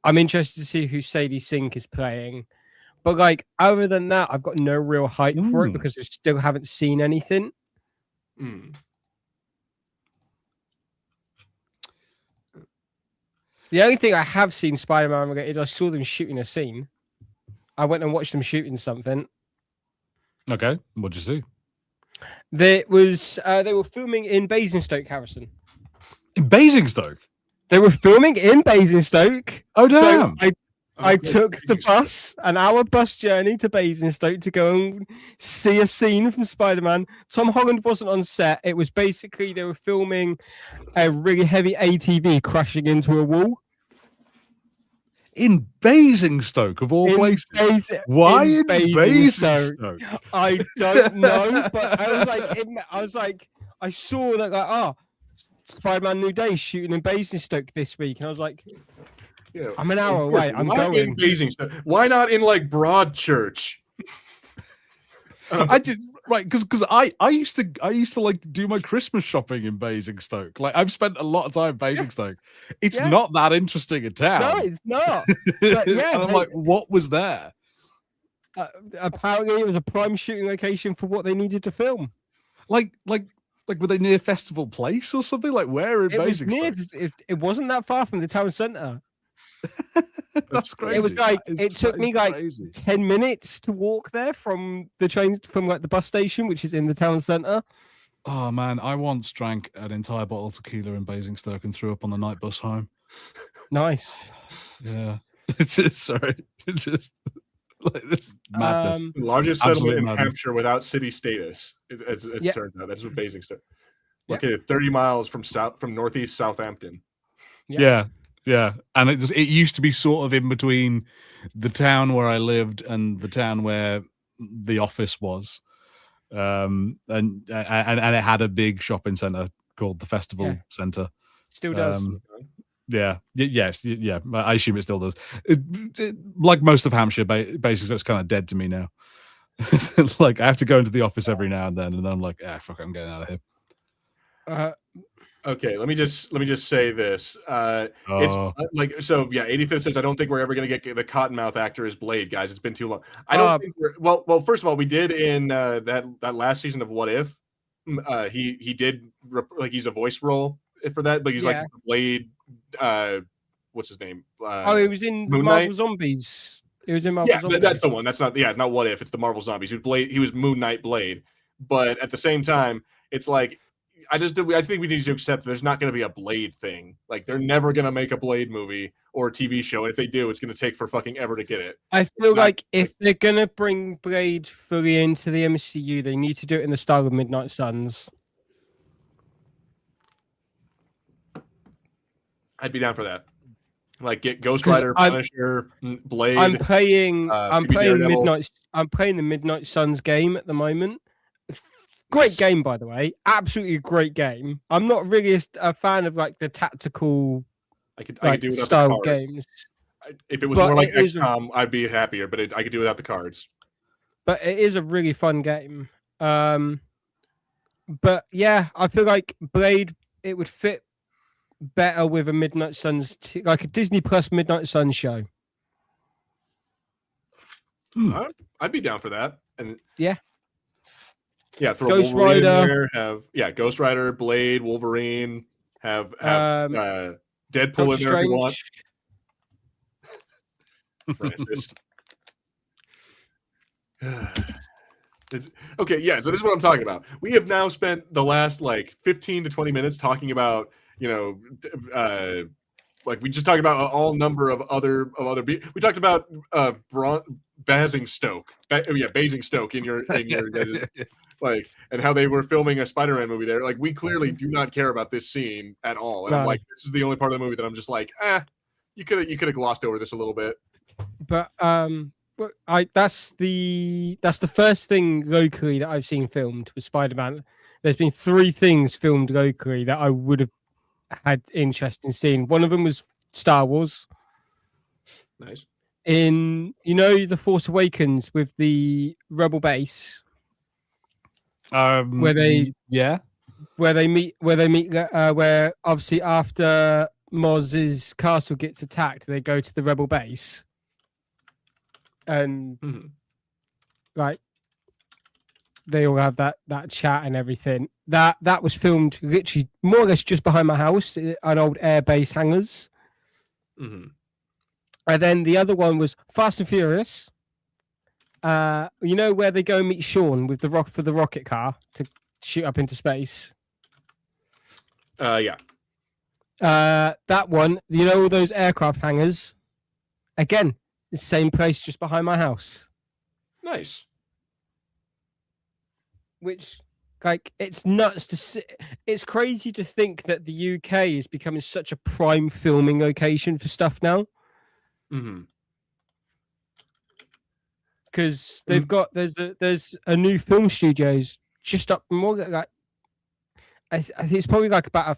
I'm interested to see who Sadie Sink is playing. But like, other than that, I've got no real hype for it because I still haven't seen anything. The only thing I have seen Spider-Man is I saw them shooting a scene. I went and watched them shooting something. Okay, what'd you see? They were filming in Basingstoke, Harrison. In Basingstoke? They were filming in Basingstoke. Oh, damn. So I took the bus, an hour bus journey to Basingstoke to go and see a scene from Spider-Man. Tom Holland wasn't on set. It was basically they were filming a really heavy ATV crashing into a wall. In Basingstoke, of all places. Why in Basingstoke? I don't know, but I saw that like, Spider-Man New Day shooting in Basingstoke this week, and I was like, yeah, I'm an hour away. I'm going. In Basingstoke? Why not in like Broadchurch? I did right because I used to like do my Christmas shopping in Basingstoke. Like I've spent a lot of time in Basingstoke. It's not that interesting a town. No, it's not. But yeah, and I'm like, what was there? Apparently, it was a prime shooting location for what they needed to film. Like were they near Festival Place or something? Like where in Basingstoke? It wasn't that far from the town centre. That's crazy. It was like it took me like 10 minutes to walk there from the train from like the bus station, which is in the town centre. Oh man, I once drank an entire bottle of tequila in Basingstoke and threw up on the night bus home. Nice. Yeah. It's just like this madness. The largest settlement in Hampshire without city status. It turns out that's what Basingstoke. Okay, 30 miles from northeast Southampton. Yeah. Yeah, and it used to be sort of in between the town where I lived and the town where the office was, and it had a big shopping center called the Festival Center. Still does. Yeah. I assume it still does. Like most of Hampshire, basically, it's kind of dead to me now. Like I have to go into the office every now and then I'm like, fuck it, I'm getting out of here. Okay, let me just say this. It's like so. Yeah, 85th says I don't think we're ever going to get the Cottonmouth actor as Blade, guys. It's been too long. I don't think we're well. First of all, we did in that last season of What If. He did like he's a voice role for that, but he's like Blade. What's his name? He was in Marvel Zombies. He was in Marvel Zombies. Yeah, that's the one. That's not. Yeah, not What If. It's the Marvel Zombies. He was Blade. He was Moon Knight Blade. But at the same time, it's like. I think we need to accept there's not going to be a Blade thing. Like they're never going to make a Blade movie or a TV show, and if they do, it's going to take for fucking ever to get it. I feel like if they're going to bring Blade fully into the MCU, they need to do it in the style of Midnight Suns. I'd be down for that. Like get Ghost Rider, Punisher, Blade. I'm playing the Midnight Suns game at the moment. Great game, by the way. Absolutely great game. I'm not really a fan of like the tactical I could do without style the cards. games. If it was more like XCOM, I'd be happier, but I could do without the cards. But it is a really fun game. But yeah, I feel like Blade, it would fit better with a Midnight Suns, like a Disney Plus Midnight Suns show. I'd be down for that. And throw Ghost Wolverine Rider. In there, Ghost Rider, Blade, Wolverine, have Deadpool in there if you want. Francis. Okay, yeah. So this is what I'm talking about. We have now spent the last like 15 to 20 minutes talking about, like we just talked about all number of other we talked about Basingstoke, Basingstoke in your guys' like, and how they were filming a Spider-Man movie there. Like, we clearly do not care about this scene at all. And I'm No. like, this is the only part of the movie that I'm just like, you could have glossed over this a little bit. But that's the first thing locally that I've seen filmed with Spider-Man. There's been 3 things filmed locally that I would have had interest in seeing. One of them was Star Wars. Nice. In The Force Awakens with the Rebel base, where they meet where obviously after Moz's castle gets attacked, they go to the Rebel base, and like they all have that chat and everything. That was filmed literally more or less just behind my house, an old air base hangars. And then the other one was Fast and Furious. Where they go and meet Sean with the rocket car to shoot up into space. Yeah. That one, all those aircraft hangars. Again, the same place just behind my house. Nice. Which, like, it's nuts to see. It's crazy to think that the UK is becoming such a prime filming location for stuff now. Because they've got there's a new film studios just up more like it's probably like about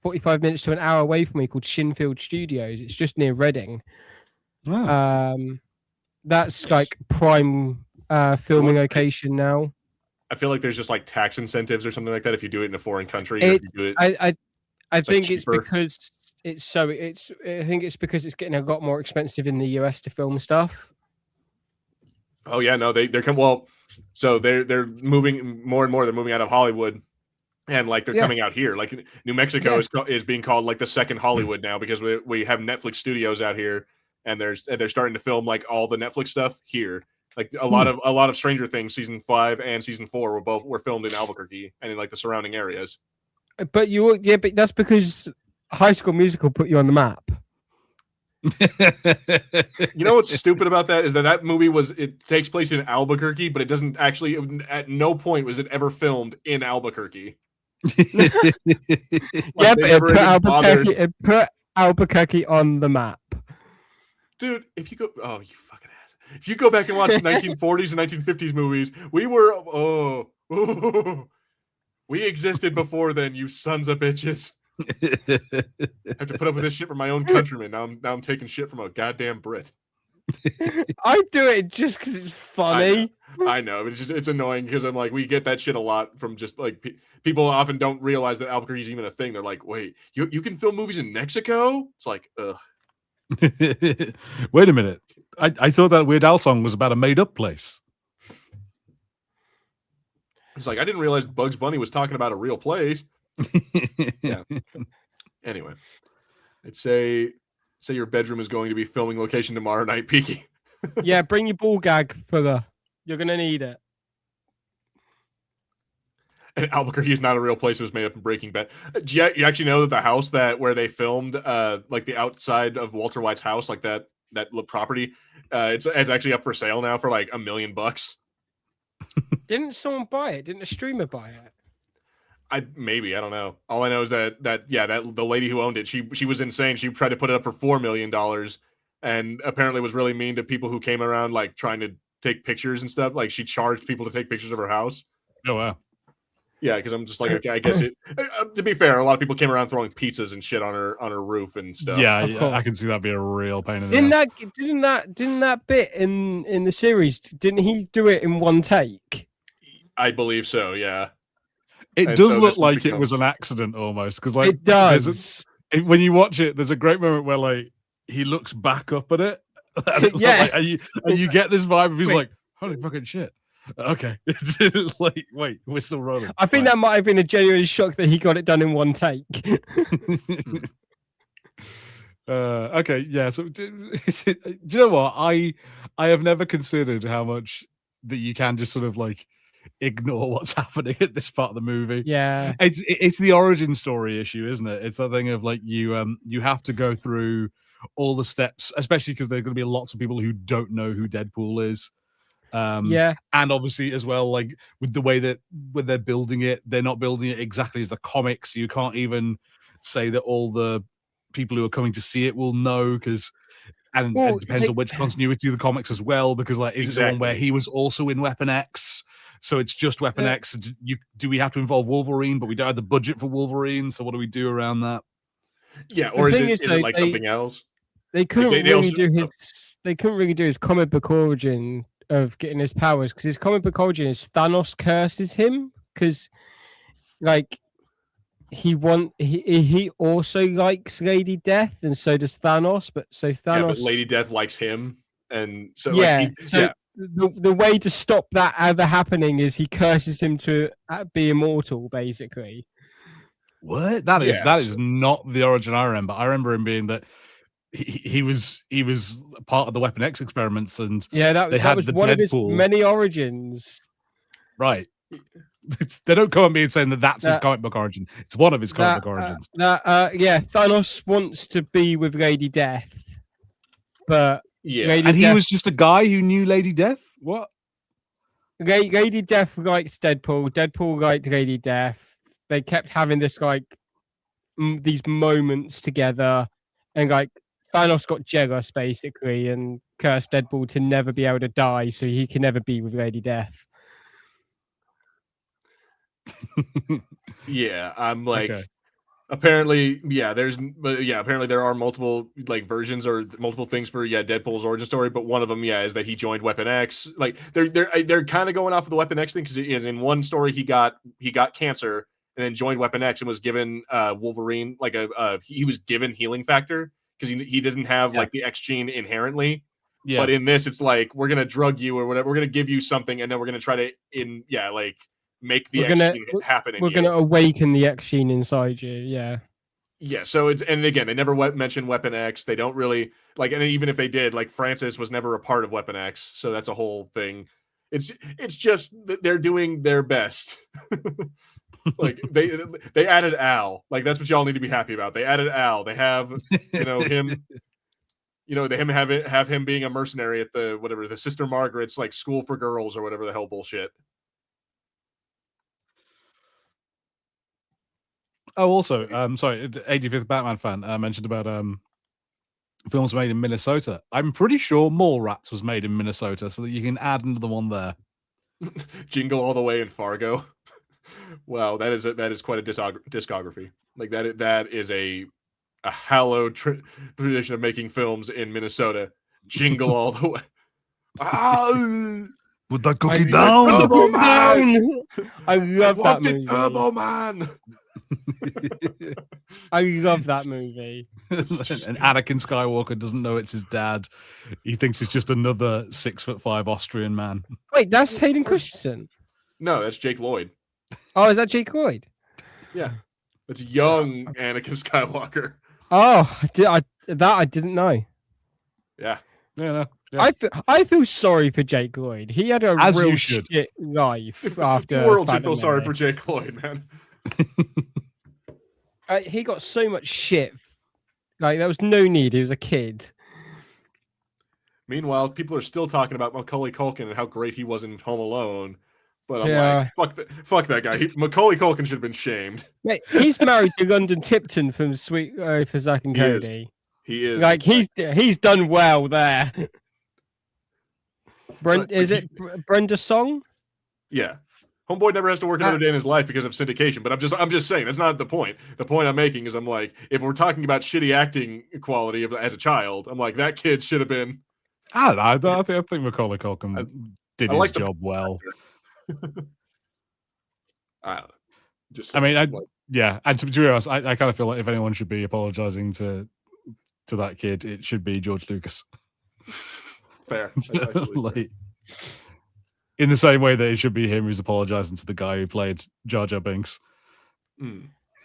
45 minutes to an hour away from me, called Shinfield Studios. It's just near Reading. That's nice. Like prime filming location now. I feel like there's just like tax incentives or something like that if you do it in a foreign country. I think it's because I think it's because it's getting a lot more expensive in the US to film stuff. Oh yeah, no, so they're moving more and more. They're moving out of Hollywood, and like they're coming out here. Like New Mexico is being called like the second Hollywood now, because we have Netflix studios out here, and they're starting to film like all the Netflix stuff here. Like a lot of Stranger Things season 5 and season 4 were filmed in Albuquerque and in like the surrounding areas. But but that's because High School Musical put you on the map. You know what's stupid about that is that movie it takes place in Albuquerque, but it doesn't actually, at no point was it ever filmed in Albuquerque. But it put Albuquerque on the map. Dude, if you go, oh, you fucking ass. If you go back and watch 1940s and 1950s movies, we existed before then, you sons of bitches. I have to put up with this shit from my own countrymen. Now I'm taking shit from a goddamn Brit. I do it just because it's funny. I know. It's annoying because I'm like, we get that shit a lot from just like people often don't realize that Albuquerque is even a thing. They're like, wait, you can film movies in Mexico? It's like, ugh. Wait a minute. I thought that Weird Al song was about a made up place. It's like, I didn't realize Bugs Bunny was talking about a real place. Yeah. Anyway, I'd say your bedroom is going to be filming location tomorrow night, Peaky. Yeah, bring your ball gag, fella. You're gonna need it. And Albuquerque is not a real place. It was made up in Breaking Bad. Do you actually know that the house where they filmed, like the outside of Walter White's house, like that property, it's actually up for sale now for like $1 million. Didn't someone buy it? Didn't a streamer buy it? I don't know. All I know is that the lady who owned it, she was insane. She tried to put it up for $4 million, and apparently was really mean to people who came around like trying to take pictures and stuff. Like she charged people to take pictures of her house. Oh wow. Yeah, because I'm just like, okay, I guess it. To be fair, a lot of people came around throwing pizzas and shit on her roof and stuff. Yeah, I can see that being a real pain in the ass. Didn't that bit in the series? Didn't he do it in one take? I believe so. Yeah. It does look like it was an accident almost, because like it does. When you watch it, there's a great moment where like he looks back up at it. Yeah, like, and you get this vibe of he's like, holy fucking shit. Okay, like wait, we're still rolling. I think that might have been a genuine shock that he got it done in one take. Okay, yeah. So do you know what? I have never considered how much that you can just sort of like ignore what's happening at this part of the movie. Yeah. It's the origin story issue, isn't it? It's that thing of like you have to go through all the steps, especially because there are going to be lots of people who don't know who Deadpool is. Yeah. And obviously as well, like with the way that when they're building it, they're not building it exactly as the comics. So you can't even say that all the people who are coming to see it will know, because it depends on which continuity of the comics as well, because like is it the one where he was also in Weapon X, so it's just Weapon X? Do we have to involve Wolverine, but we don't have the budget for Wolverine, so what do we do around that? Yeah, or is it like something else? They couldn't they couldn't really do his comic book origin of getting his powers, because his comic book origin is Thanos curses him because like he also likes Lady Death, and so does Thanos. But but Lady Death likes him, and so the way to stop that ever happening is he curses him to be immortal, basically. What? That is not the origin I remember. I remember him being that he was part of the Weapon X experiments, and that was one of his many origins. Right. They don't come at me and saying that's his comic book origin. It's one of his comic book origins. Thanos wants to be with Lady Death, but he was just a guy who knew Lady Death. What? Lady Death liked Deadpool. Deadpool liked Lady Death. They kept having this these moments together, and like Thanos got jealous basically and cursed Deadpool to never be able to die, so he can never be with Lady Death. I'm like, apparently there are multiple like versions or multiple things for Deadpool's origin story, but one of them is that he joined Weapon X. Like they're kind of going off of the Weapon X thing, because in one story he got cancer and then joined Weapon X and was given Wolverine like he was given healing factor because he didn't have like the X gene inherently. Yeah. But in this, it's like we're gonna drug you or whatever. We're gonna give you something, and then we're gonna try to make the X gene happen. We're gonna awaken the X gene inside you. Yeah. Yeah. So and again, they never mention Weapon X. They don't really like, and even if they did, like Francis was never a part of Weapon X, so that's a whole thing. It's just that they're doing their best. Like they added Al. Like that's what y'all need to be happy about. They added Al. They have him. They have him being a mercenary at the Sister Margaret's like school for girls or whatever the hell bullshit. Oh, also, sorry, 85th Batman fan mentioned about films made in Minnesota. I'm pretty sure Mallrats was made in Minnesota, so that you can add another one there. Jingle All the Way in Fargo. Wow, that is quite a discography. Like that is a hallowed tradition of making films in Minnesota. Jingle All the Way. Put that cookie down, Turbo Man. I love that movie. Turbo Man. I love that movie. And Anakin Skywalker doesn't know it's his dad. He thinks he's just another 6'5" Austrian man. Wait, that's Hayden Christensen. No, that's Jake Lloyd. Oh, is that Jake Lloyd? Yeah, that's young Anakin Skywalker. Oh, I didn't know. Yeah. Yeah, no. I feel sorry for Jake Lloyd. He had a real shit life after. The world should feel sorry for Jake Lloyd, man. He got so much shit. Like there was no need. He was a kid. Meanwhile, people are still talking about Macaulay Culkin and how great he was in Home Alone. But I'm like, fuck that guy. Macaulay Culkin should have been shamed. Mate, he's married to London Tipton from Sweet for Zack and Cody. He is. Like he's done well there. Brenda Song? Yeah. Homeboy never has to work another day in his life because of syndication. But I'm just saying that's not the point. The point I'm making is I'm like, if we're talking about shitty acting quality as a child, I'm like that kid should have been. I don't know. I think Macaulay Culkin did his job well. I don't know. Just I mean, and to be honest, I kind of feel like if anyone should be apologizing to that kid, it should be George Lucas. Fair. Like, in the same way that it should be him who's apologizing to the guy who played Jar Jar Binks.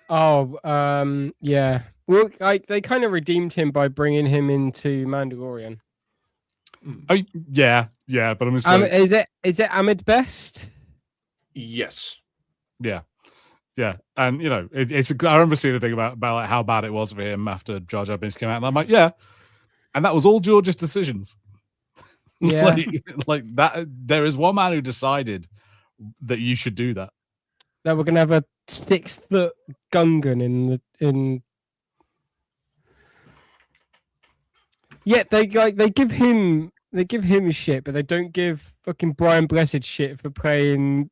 Oh, yeah. Well, they kind of redeemed him by bringing him into Mandalorian. Oh, yeah, but I'm just saying... Is it Ahmed Best? Yes. Yeah. Yeah, and you know, it's. I remember seeing a thing about like how bad it was for him after Jar Jar Binks came out, and I'm like, yeah, and that was all George's decisions. Yeah. like that. There is one man who decided that you should do that. Now we're gonna have a 6-foot Gungan in. Yeah, they give him shit, but they don't give fucking Brian Blessed shit for playing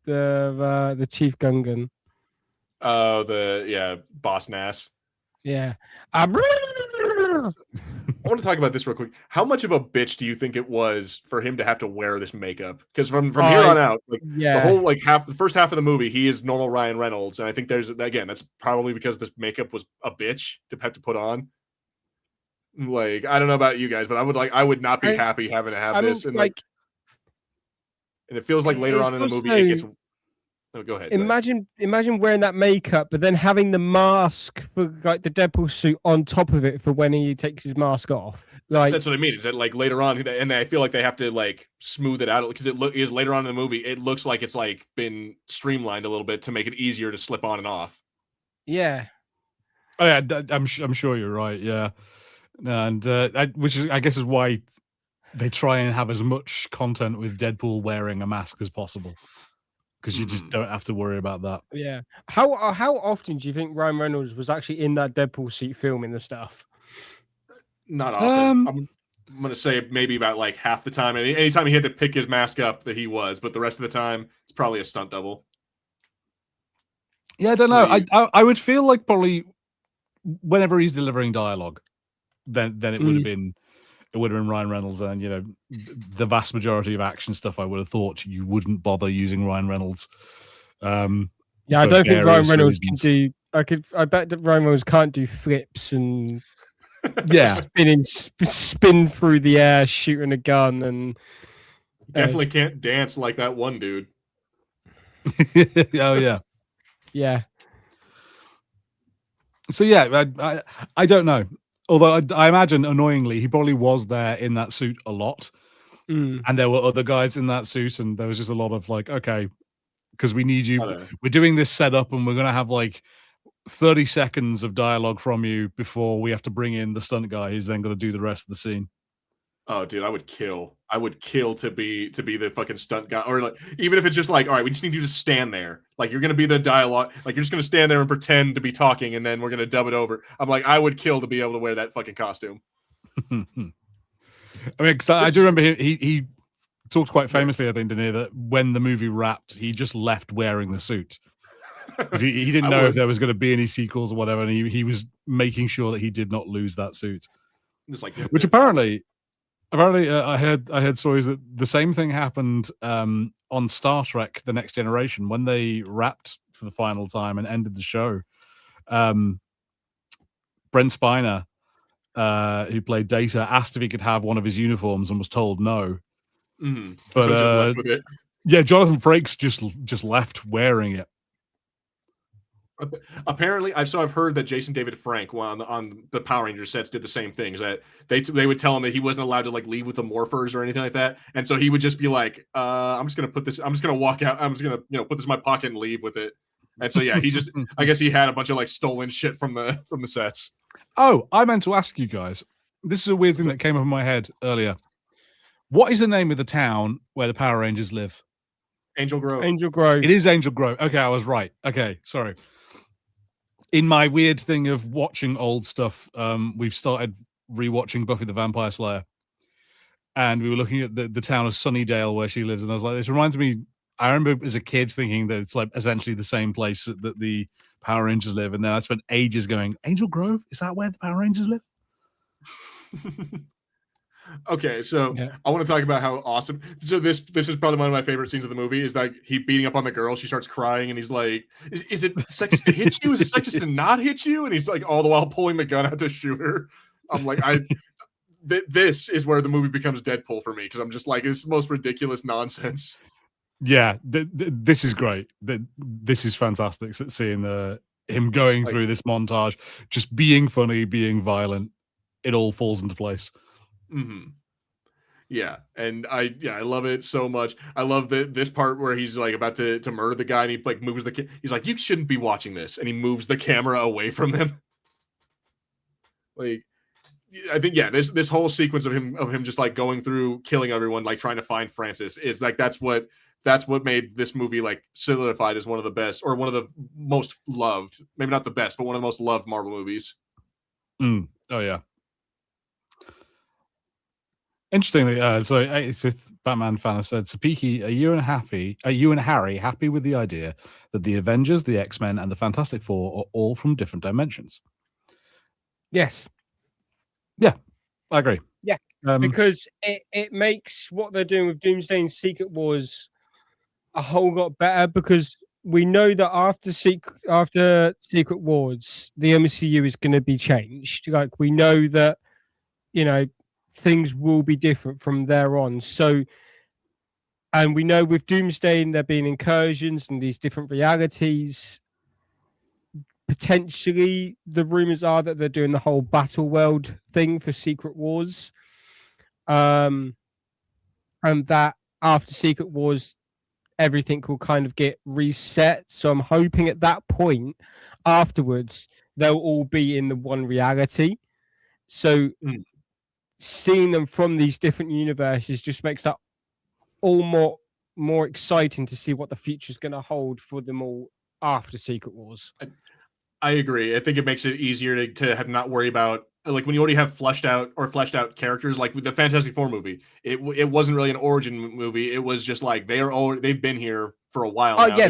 the Chief Gungan. Boss Nass. Yeah. I want to talk about this real quick. How much of a bitch do you think it was for him to have to wear this makeup? Because from here on out, like the whole the first half of the movie, he is normal Ryan Reynolds, and I think that's probably because this makeup was a bitch to have to put on. Like, I don't know about you guys, but I would not be happy having to have this, and and it feels like later on in the movie it gets. Oh, go ahead. Imagine wearing that makeup, but then having the mask for like the Deadpool suit on top of it for when he takes his mask off. Like that's what I mean. Is that like later on, and I feel like they have to like smooth it out because it is later on in the movie. It looks like it's like been streamlined a little bit to make it easier to slip on and off. Yeah. Oh yeah, I'm sure you're right. Yeah, and which is I guess is why they try and have as much content with Deadpool wearing a mask as possible. Because you just don't have to worry about that. Yeah. How often do you think Ryan Reynolds was actually in that Deadpool suit filming the stuff? Not often. I'm going to say maybe about like half the time. Anytime he had to pick his mask up, that he was. But the rest of the time, it's probably a stunt double. Yeah, I don't know. I would feel like probably whenever he's delivering dialogue, then it would have been. It would have been Ryan Reynolds, and you know, the vast majority of action stuff. I would have thought you wouldn't bother using Ryan Reynolds. Yeah, I don't think Ryan Reynolds can do. I bet that Ryan Reynolds can't do flips and spin through the air, shooting a gun, and definitely can't dance like that one dude. Oh yeah, yeah. So yeah, I don't know. Although I imagine, annoyingly, he probably was there in that suit a lot. And there were other guys in that suit, and there was just a lot of like, okay, because we need you. We're doing this setup, and we're going to have like 30 seconds of dialogue from you before we have to bring in the stunt guy who's then going to do the rest of the scene. Oh, dude, I would kill to be the fucking stunt guy, or like even if it's just like, all right, we just need you to stand there, like you're gonna be the dialogue, like you're just gonna stand there and pretend to be talking, and then we're gonna dub it over. I'm like, I would kill to be able to wear that fucking costume. I mean, because I do remember he talked quite famously, I think, didn't he, that when the movie wrapped, he just left wearing the suit. He didn't know if there was going to be any sequels or whatever, and he was making sure that he did not lose that suit. Just like which apparently, I heard stories that the same thing happened on Star Trek: The Next Generation when they wrapped for the final time and ended the show. Brent Spiner, who played Data, asked if he could have one of his uniforms and was told no. But so just left with it. Yeah, Jonathan Frakes just left wearing it. Apparently, I've heard that Jason David Frank on the Power Rangers sets did the same thing. Is that they would tell him that he wasn't allowed to like leave with the morphers or anything like that, and so he would just be like, I'm just gonna walk out. I'm just gonna put this in my pocket and leave with it. And so yeah, he just I guess he had a bunch of like stolen shit from the sets. Oh, I meant to ask you guys. This is a weird thing that came up in my head earlier. What is the name of the town where the Power Rangers live? Angel Grove. Angel Grove. It is Angel Grove. Okay, I was right. Okay, sorry. In my weird thing of watching old stuff, we've started rewatching Buffy the Vampire Slayer, and we were looking at the town of Sunnydale where she lives, and I was like, this reminds me. I remember as a kid thinking that it's like essentially the same place that the Power Rangers live, and then I spent ages going, Angel Grove? Is that where the Power Rangers live? Okay, so I want to talk about how awesome. So this is probably one of my favorite scenes of the movie. Is like he beating up on the girl. She starts crying, and he's like, "Is it sexist to hit you? Is it sexist to not hit you?" And he's like, all the while pulling the gun out to shoot her. I'm like, this is where the movie becomes Deadpool for me, because I'm just like, it's the most ridiculous nonsense. Yeah, this is great. This is fantastic. Seeing him going through this montage, just being funny, being violent, it all falls into place. Yeah, and I love it so much. I love this part where he's like about to murder the guy, and he like moves he's like, you shouldn't be watching this, and he moves the camera away from him. Like, I think this whole sequence of him just like going through killing everyone, like trying to find Francis, is like that's what made this movie like solidified as one of the best, or one of the most loved, maybe not the best, but one of the most loved Marvel movies. Oh yeah. Interestingly, so 85th Batman fan has said, Sapiki, are you and Harry happy with the idea that the Avengers, the X-Men, and the Fantastic Four are all from different dimensions? Yes. Yeah, I agree. Yeah, because it makes what they're doing with Doomsday and Secret Wars a whole lot better, because we know that after Secret Wars, the MCU is going to be changed. Like, we know that, things will be different from there on. So, and we know with Doomsday and there being incursions and these different realities, potentially the rumors are that they're doing the whole battle world thing for Secret Wars. And that after Secret Wars, everything will kind of get reset. So I'm hoping at that point afterwards, they'll all be in the one reality. So seeing them from these different universes just makes that all more exciting to see what the future is going to hold for them all after Secret Wars. I agree. I think it makes it easier to have not worry about, like, when you already have fleshed out characters, like with the Fantastic Four movie. It wasn't really an origin movie. It was just like they've been here for a while now. Yeah,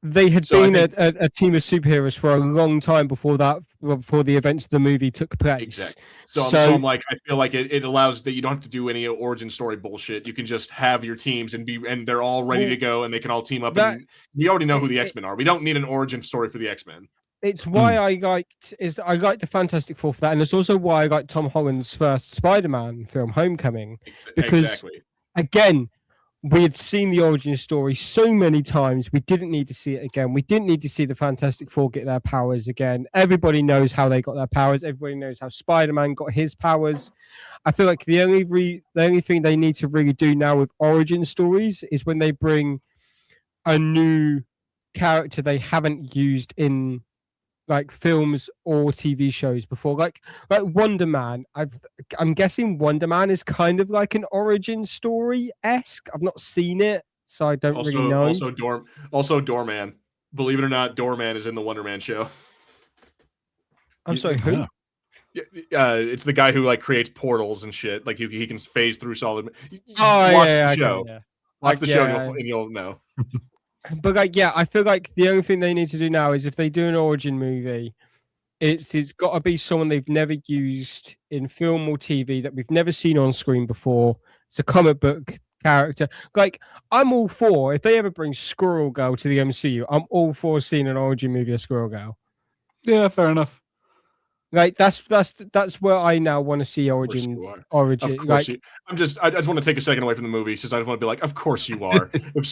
they had been a team of superheroes for a long time before the events of the movie took place. Exactly. So I'm like, I feel like it allows that you don't have to do any origin story bullshit. You can just have your teams and they're all ready to go, and they can all team up. And we already know who the X-Men are. We don't need an origin story for the X-Men. It's why I liked the Fantastic Four for that, and it's also why I liked Tom Holland's first Spider-Man film, Homecoming, because again, we had seen the origin story so many times. We didn't need to see it again. We didn't need to see the Fantastic Four get their powers again. Everybody knows how they got their powers. Everybody knows how Spider-Man got his powers. I feel like the only thing they need to really do now with origin stories is when they bring a new character they haven't used in like films or TV shows before, like Wonder Man. I'm guessing Wonder Man is kind of like an origin story-esque. I've not seen it, so I don't really know. Also Doorman. Believe it or not, Doorman is in the Wonder Man show. I'm sorry, who? It's the guy who like creates portals and shit. Like he can phase through solid. Watch the show. Watch the show and you'll know. But I feel like the only thing they need to do now is if they do an origin movie, it's got to be someone they've never used in film or TV that we've never seen on screen before. It's a comic book character. Like, I'm all for, if they ever bring Squirrel Girl to the MCU, I'm all for seeing an origin movie of Squirrel Girl. Yeah, fair enough. Like, that's where I now want to see origin. Like, I just want to take a second away from the movie because I just want to be like, of course you are. if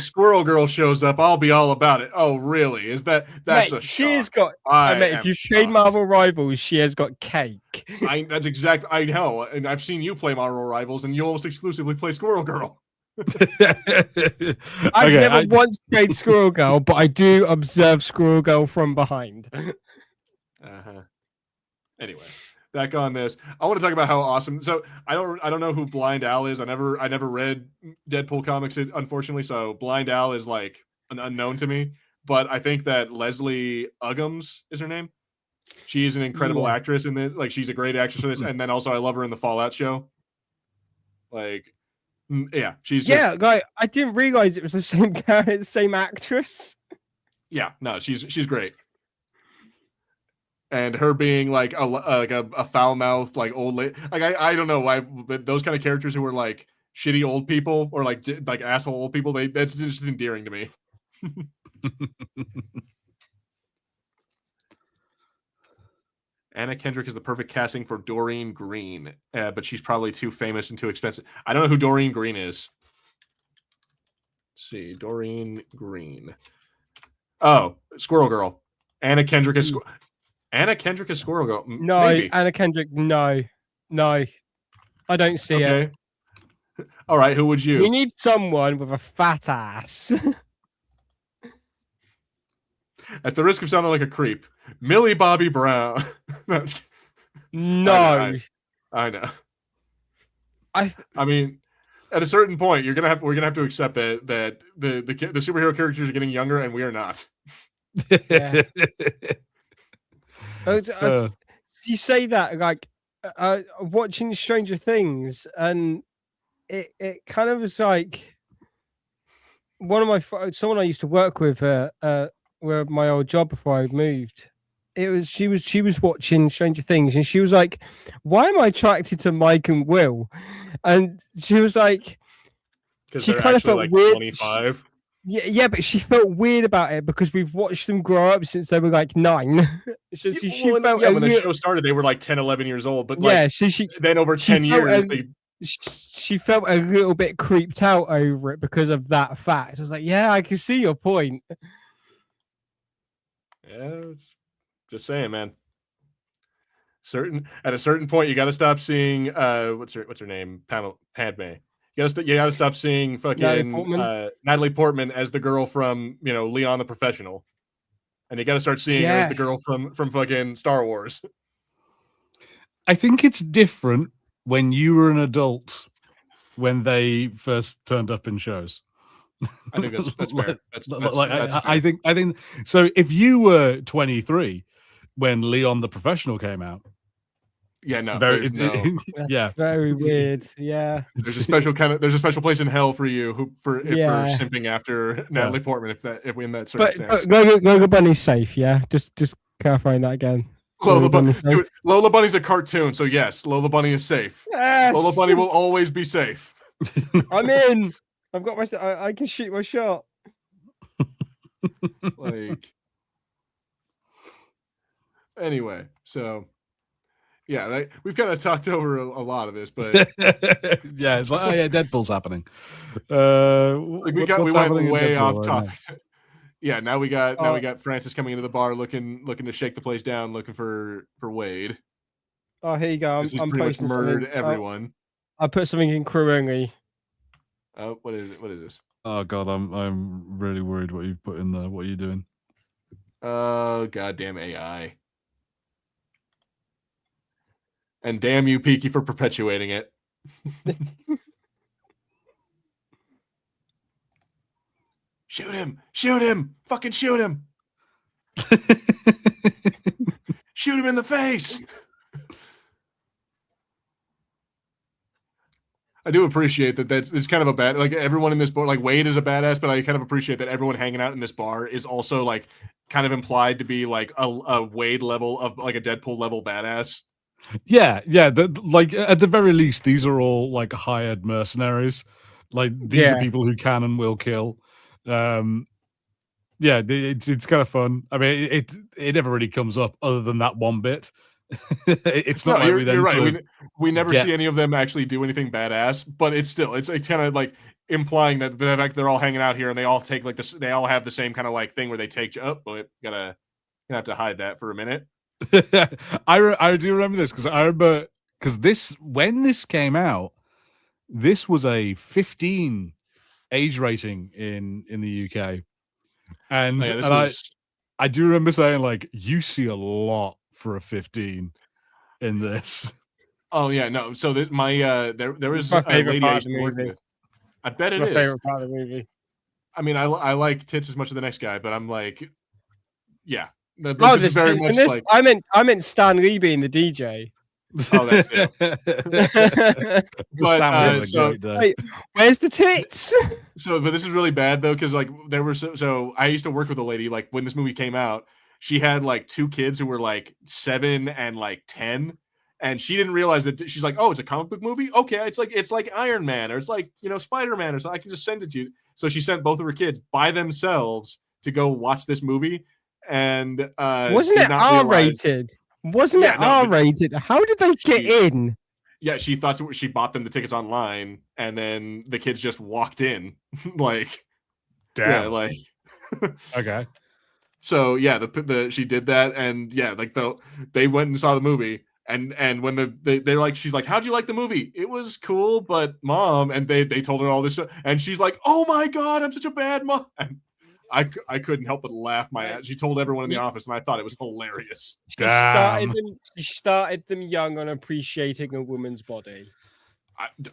Squirrel Girl shows up, I'll be all about it. Oh, really? Is that's mate, a she has got? If you've played Marvel Rivals, she has got cake. That's exact. I know, and I've seen you play Marvel Rivals, and you almost exclusively play Squirrel Girl. I've never once played Squirrel Girl, but I do observe Squirrel Girl from behind. Anyway, back on this, I want to talk about how awesome. So I don't know who Blind Al is. I never read Deadpool comics, unfortunately. So Blind Al is like an unknown to me. But I think that Leslie Uggams is her name. She's an incredible actress in this. Like, she's a great actress for this. And then also I love her in the Fallout show. Like, yeah, she's like, I didn't realize it was the same actress. Yeah, no, she's great. And her being like a foul mouthed like old lady, like I don't know why, but those kind of characters who are like shitty old people or like asshole old people, that's just endearing to me. Anna Kendrick is the perfect casting for Doreen Green, but she's probably too famous and too expensive. I don't know who Doreen Green is. Let's see, Doreen Green. Oh, Squirrel Girl. Anna Kendrick is Squirrel Girl. No, maybe. Anna Kendrick, no. I don't see it. Okay. All right. Who would you? We need someone with a fat ass. At the risk of sounding like a creep, Millie Bobby Brown. No. I know. I mean, at a certain point, we're gonna have to accept that the superhero characters are getting younger and we are not. Yeah. You say that like watching Stranger Things, and it kind of was like someone I used to work with where my old job before I moved. She was watching Stranger Things, and she was like, "Why am I attracted to Mike and Will?" And she was like, because she kind of felt like weird. 25. Yeah, but she felt weird about it because we've watched them grow up since they were like 9. She felt when the show started, they were like 10, 11 years old. But yeah, then over 10 years, she felt a little bit creeped out over it because of that fact. I was like, yeah, I can see your point. Yeah, just saying, man. At a certain point, you got to stop seeing what's her name, Padme. You gotta stop seeing fucking Natalie Portman as the girl from Leon the Professional, and you gotta start seeing her as the girl from fucking Star Wars. I think it's different when you were an adult when they first turned up in shows. I think that's fair. I think so. If you were 23 when Leon the Professional came out. Yeah, no. Yeah, very weird. Yeah, there's a special place in hell for you for simping after Natalie Portman if in that circumstance. But Lola Bunny's safe. Yeah, just clarifying that again. Lola Bunny's a cartoon, so yes, Lola Bunny is safe. Yes! Lola Bunny will always be safe. I'm in. I've got I can shoot my shot. Anyway, so. Yeah, we've kind of talked over a lot of this, but yeah, it's like, oh yeah, Deadpool's happening. We went way off topic. Yeah, now we got Francis coming into the bar looking to shake the place down, looking for Wade. Oh, here you go. I'm pretty much murdered everyone. I put something in crew only. Oh, what is it? What is this? Oh god, I'm really worried what you've put in there. What are you doing? Oh, goddamn AI. And damn you, Peaky, for perpetuating it. Shoot him! Shoot him! Fucking shoot him! Shoot him in the face! I do appreciate that it's kind of a bad, like everyone in this bar, like Wade is a badass, but I kind of appreciate that everyone hanging out in this bar is also like kind of implied to be like a Wade level of like a Deadpool level badass. Yeah. Like at the very least, these are all like hired mercenaries. Like these are people who can and will kill. It's kind of fun. I mean, it never really comes up other than that one bit. It's not like you're right. We never see any of them actually do anything badass, but it's kind of like implying that the fact they're all hanging out here and they all take like this, they all have the same kind of like thing where they take gonna have to hide that for a minute. I do remember this because when this came out, this was a 15 age rating in the UK, and I do remember saying like, you see a lot for a 15 in this. Oh yeah, no. So there was a lady I used to work with. I bet it is my favorite part of the movie. I mean, I like tits as much as the next guy, but I'm like, yeah. This is very much like I meant Stan Lee being the DJ. Oh, that's it. Wait, where's the tits? But this is really bad though, because like there were so I used to work with a lady like when this movie came out. She had like 2 kids who were like 7 and like 10, and she didn't realize that. She's like, "Oh, it's a comic book movie. Okay, it's like Iron Man or it's like Spider-Man or something. I can just send it to you." So she sent both of her kids by themselves to go watch this movie. And wasn't it R-rated? Wasn't it R-rated? How did they get in? Yeah, she thought she bought them the tickets online, and then the kids just walked in. Like, damn. Yeah, like, okay. So yeah, she did that, and yeah, like they went and saw the movie, And when they're like, she's like, how'd you like the movie? It was cool, but mom, and they told her all this stuff, and she's like, oh my god, I'm such a bad mom. And I couldn't help but laugh my ass. She told everyone in the office, and I thought it was hilarious. She started them young on appreciating a woman's body.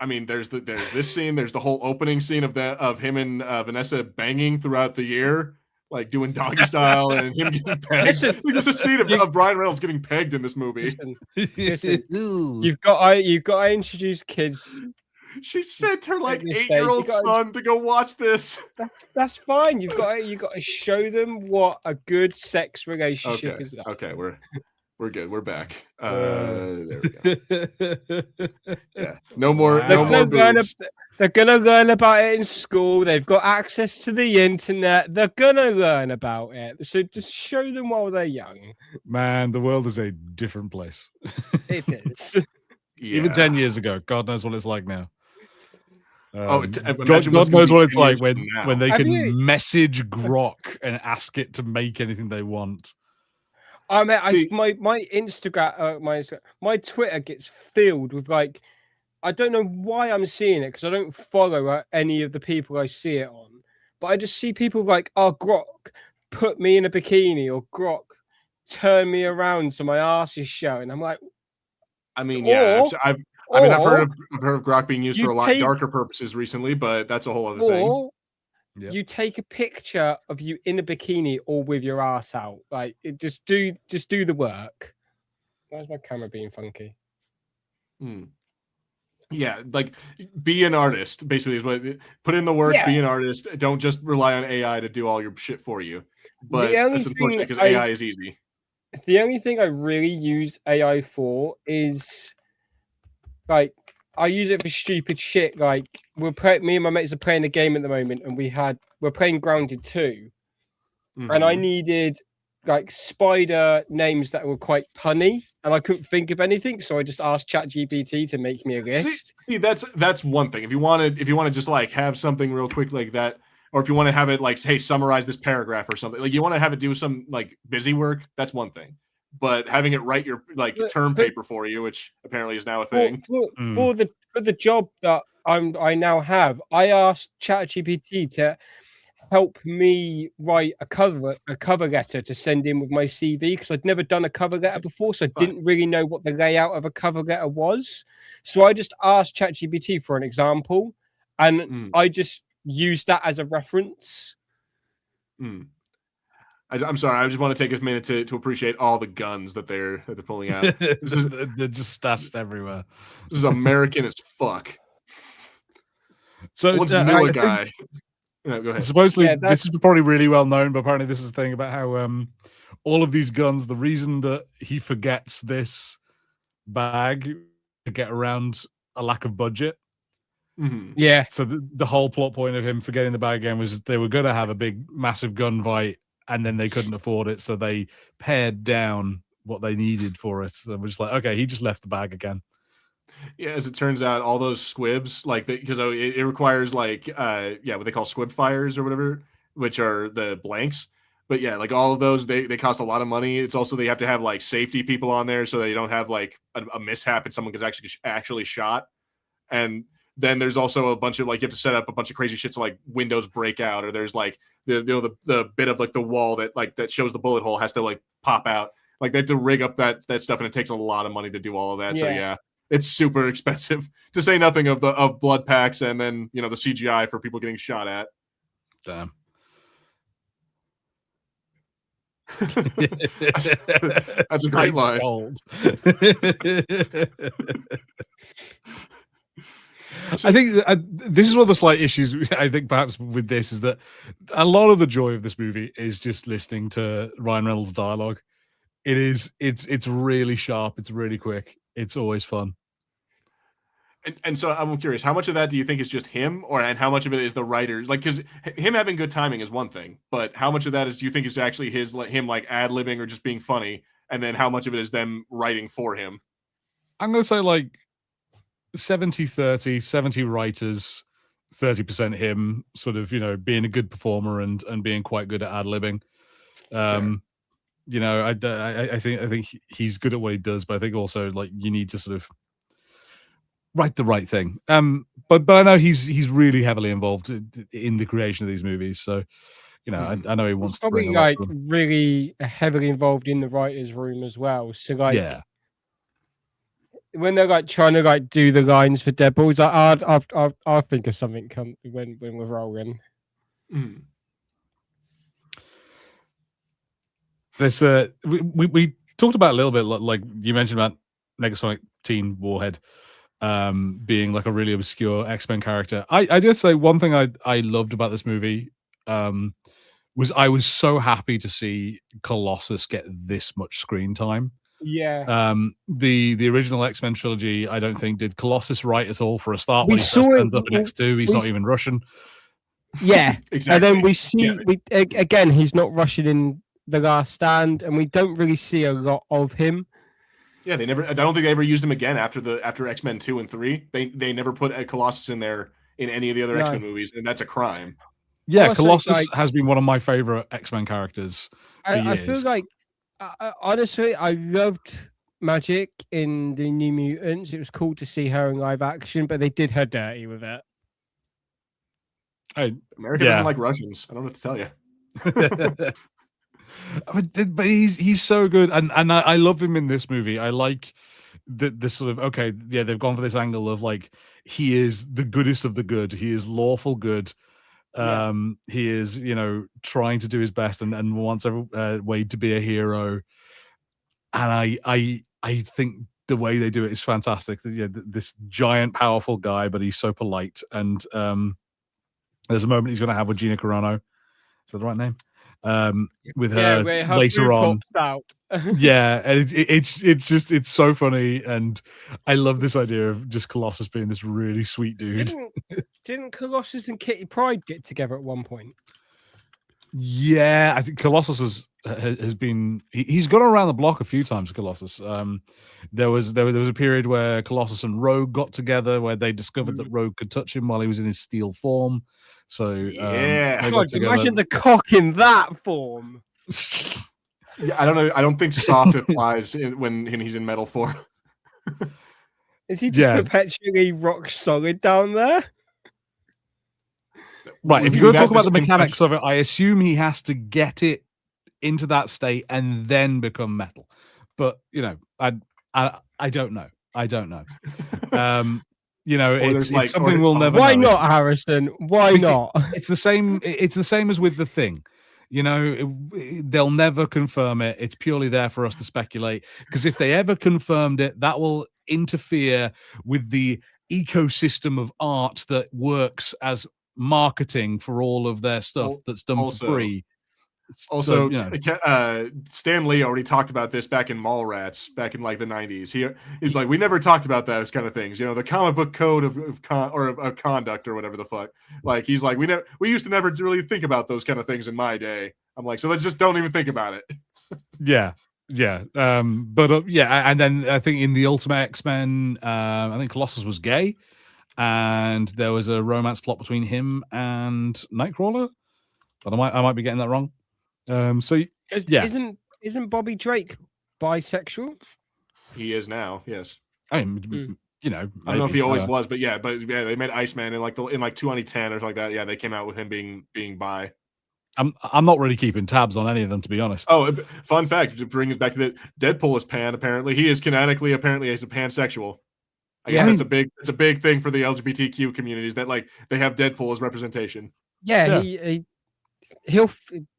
I mean, there's this scene. There's the whole opening scene of him and Vanessa banging throughout the year, like doing doggy style, and him getting pegged. There's a scene of Ryan Reynolds getting pegged in this movie. Listen, you've got to introduce kids. She sent her like 8-year-old son to go watch this. That's fine. You've got to show them what a good sex relationship is like. Okay, we're good. We're back. There we go. Yeah, no more boobs. They're gonna learn about it in school. They've got access to the internet. They're gonna learn about it. So just show them while they're young. Man, the world is a different place. It is. Even 10 years ago. God knows what it's like now. God knows what it's like when they can message Grok and ask it to make anything they want. I mean, my Instagram, my Twitter gets filled with like, I don't know why I'm seeing it because I don't follow any of the people I see it on, but I just see people like, oh, Grok, put me in a bikini, or Grok, turn me around so my ass is showing. I'm like, I mean, yeah, I've heard of Grok being used for a lot darker purposes recently, but that's a whole other thing. Yep. You take a picture of you in a bikini or with your ass out. Like, just do the work. Why is my camera being funky? Yeah, like be an artist. Basically, is what put in the work. Yeah. Be an artist. Don't just rely on AI to do all your shit for you. But that's unfortunate because AI is easy. The only thing I really use AI for is like, I use it for stupid shit. Like, me and my mates are playing a game at the moment, and we're playing Grounded 2, and I needed like spider names that were quite punny, and I couldn't think of anything, so I just asked ChatGPT to make me a list. See, that's one thing. If you want to just like have something real quick like that, or if you want to have it like, hey, summarize this paragraph or something, like you want to have it do some like busy work, that's one thing. But having it write your like term paper for you, which apparently is now a thing. For the job that I now have, I asked ChatGPT to help me write a cover letter to send in with my CV, because I'd never done a cover letter before, so I didn't really know what the layout of a cover letter was. So I just asked ChatGPT for an example, and I just used that as a reference. I'm sorry. I just want to take a minute to appreciate all the guns that they're pulling out. They're just stashed everywhere. This is American as fuck. So what's Miller guy? No, go ahead. Supposedly, this is probably really well known, but apparently this is the thing about how all of these guns, the reason that he forgets this bag to get around a lack of budget. Yeah. So the whole plot point of him forgetting the bag again was they were going to have a big, massive gunfight, and then they couldn't afford it, so they pared down what they needed for it. So we're just like, okay, he just left the bag again. Yeah, as it turns out, all those squibs, like, because it requires like, what they call squib fires or whatever, which are the blanks. But yeah, like all of those, they cost a lot of money. It's also they have to have like safety people on there so that you don't have like a mishap and someone gets actually shot. And then there's also a bunch of like, you have to set up a bunch of crazy shit so like windows break out, or there's like the bit of like the wall that shows the bullet hole has to like pop out. Like they have to rig up that stuff, and it takes a lot of money to do all of that. Yeah. So yeah, it's super expensive, to say nothing of blood packs and then the CGI for people getting shot at. Damn. That's a great line. I think this is one of the slight issues I think perhaps with this is that a lot of the joy of this movie is just listening to Ryan Reynolds' dialogue. It's really sharp. It's really quick. It's always fun. And so I'm curious, how much of that do you think is just him, and how much of it is the writers? Like, because him having good timing is one thing, but how much of that do you think is actually him like ad-libbing or just being funny, and then how much of it is them writing for him? I'm going to say like 70-30, 70 writers, 30% him, sort of, being a good performer and being quite good at ad-libbing. I think he's good at what he does, but I think also like you need to sort of write the right thing. But I know he's really heavily involved in the creation of these movies, so I know he wants to bring probably a lot like to them. really heavily involved in the writers' room as well. So like, Yeah. when they're like trying to like do the lines for Deadpool, he's like, I'll think of something when we're rolling. Mm. There's we talked about a little bit, like you mentioned about Negasonic Teen Warhead being like a really obscure X-Men character. I just say one thing I loved about this movie was I was so happy to see Colossus get this much screen time. Yeah. The original X-Men trilogy, I don't think did Colossus right at all. For a start, We when he first saw it- turns up in X2, he's not even Russian. Yeah. Exactly. And then we see again he's not Russian in The Last Stand, and we don't really see a lot of him. Yeah, I don't think they ever used him again after X-Men 2 and 3. They never put a Colossus in there in any of the other X-Men movies, and that's a crime. Yeah, Also, Colossus has been one of my favorite X-Men characters for years. I feel like honestly, I loved Magic in the New Mutants. It was cool to see her in live action, but they did her dirty with it. America doesn't like Russians. I don't know what to tell you. But he's so good, and I love him in this movie. I like this sort of they've gone for this angle of like he is the goodest of the good. He is lawful good. He is trying to do his best and wants Wade to be a hero. And I think the way they do it is fantastic. This giant, powerful guy, but he's so polite. And there's a moment he's going to have with Gina Carano. Is that the right name? With her later on. Yeah, and it's so funny, and I love this idea of just Colossus being this really sweet dude. Didn't Colossus and Kitty Pryde get together at one point? Yeah, I think Colossus has been he's gone around the block a few times. Colossus. There was a period where Colossus and Rogue got together, where they discovered that Rogue could touch him while he was in his steel form. So God, imagine the cock in that form. Yeah, I don't know. I don't think soft applies when he's in metal form. Is he just perpetually rock solid down there? Right. If you're going to talk about the mechanics of it, I assume he has to get it into that state and then become metal. But I don't know. I don't know. It's something we'll never. Why not, Harrison? Why not? It's the same. It's the same as with the Thing. They'll never confirm it. It's purely there for us to speculate. Because if they ever confirmed it, that will interfere with the ecosystem of art that works as marketing for all of their stuff that's done for free. Also, Stan Lee already talked about this back in Mallrats, back in like the 90s. He's like, we never talked about those kind of things. The comic book code of conduct or whatever the fuck. Like he's like, we used to never really think about those kind of things in my day. I'm like, so let's just don't even think about it. Yeah. And then I think in the Ultimate X-Men, I think Colossus was gay, and there was a romance plot between him and Nightcrawler, but I might be getting that wrong. Isn't Bobby Drake bisexual? He is now, yes. I mean, I don't know if he always was, but they made Iceman in like 2010 or something like that. Yeah, they came out with him being bi. I'm not really keeping tabs on any of them, to be honest. Oh, fun fact to bring us back to the Deadpool is pan. Apparently, he is canonically as a pansexual. I guess that's a big thing for the LGBTQ communities that like they have Deadpool as representation. Yeah. He'll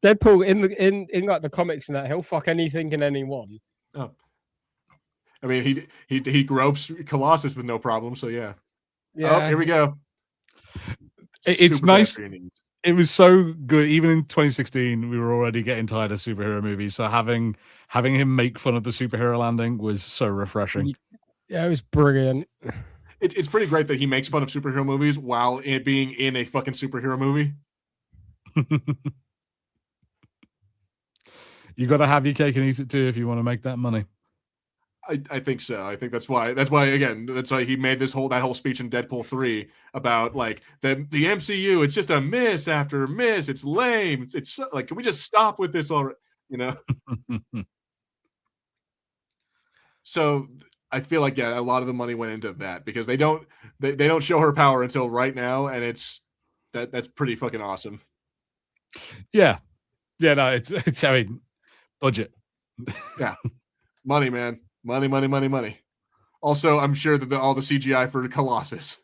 Deadpool in like the comics and that he'll fuck anything and anyone. Oh, I mean he gropes Colossus with no problem. So yeah. Oh, here we go. It's Super nice. It was so good. Even in 2016, we were already getting tired of superhero movies. So having him make fun of the superhero landing was so refreshing. Yeah, it was brilliant. It's pretty great that he makes fun of superhero movies while being in a fucking superhero movie. You got to have your cake and eat it too if you want to make that money. I think so. I think that's why he made that whole speech in Deadpool 3 about like the MCU. It's just a miss after miss. It's lame. It's like, can we just stop with this already? you know. So I feel like a lot of the money went into that because they don't show her power until right now, and that's pretty fucking awesome. Yeah, no, it's I mean, budget. Yeah, money, man, money. Also, I'm sure that all the CGI for Colossus.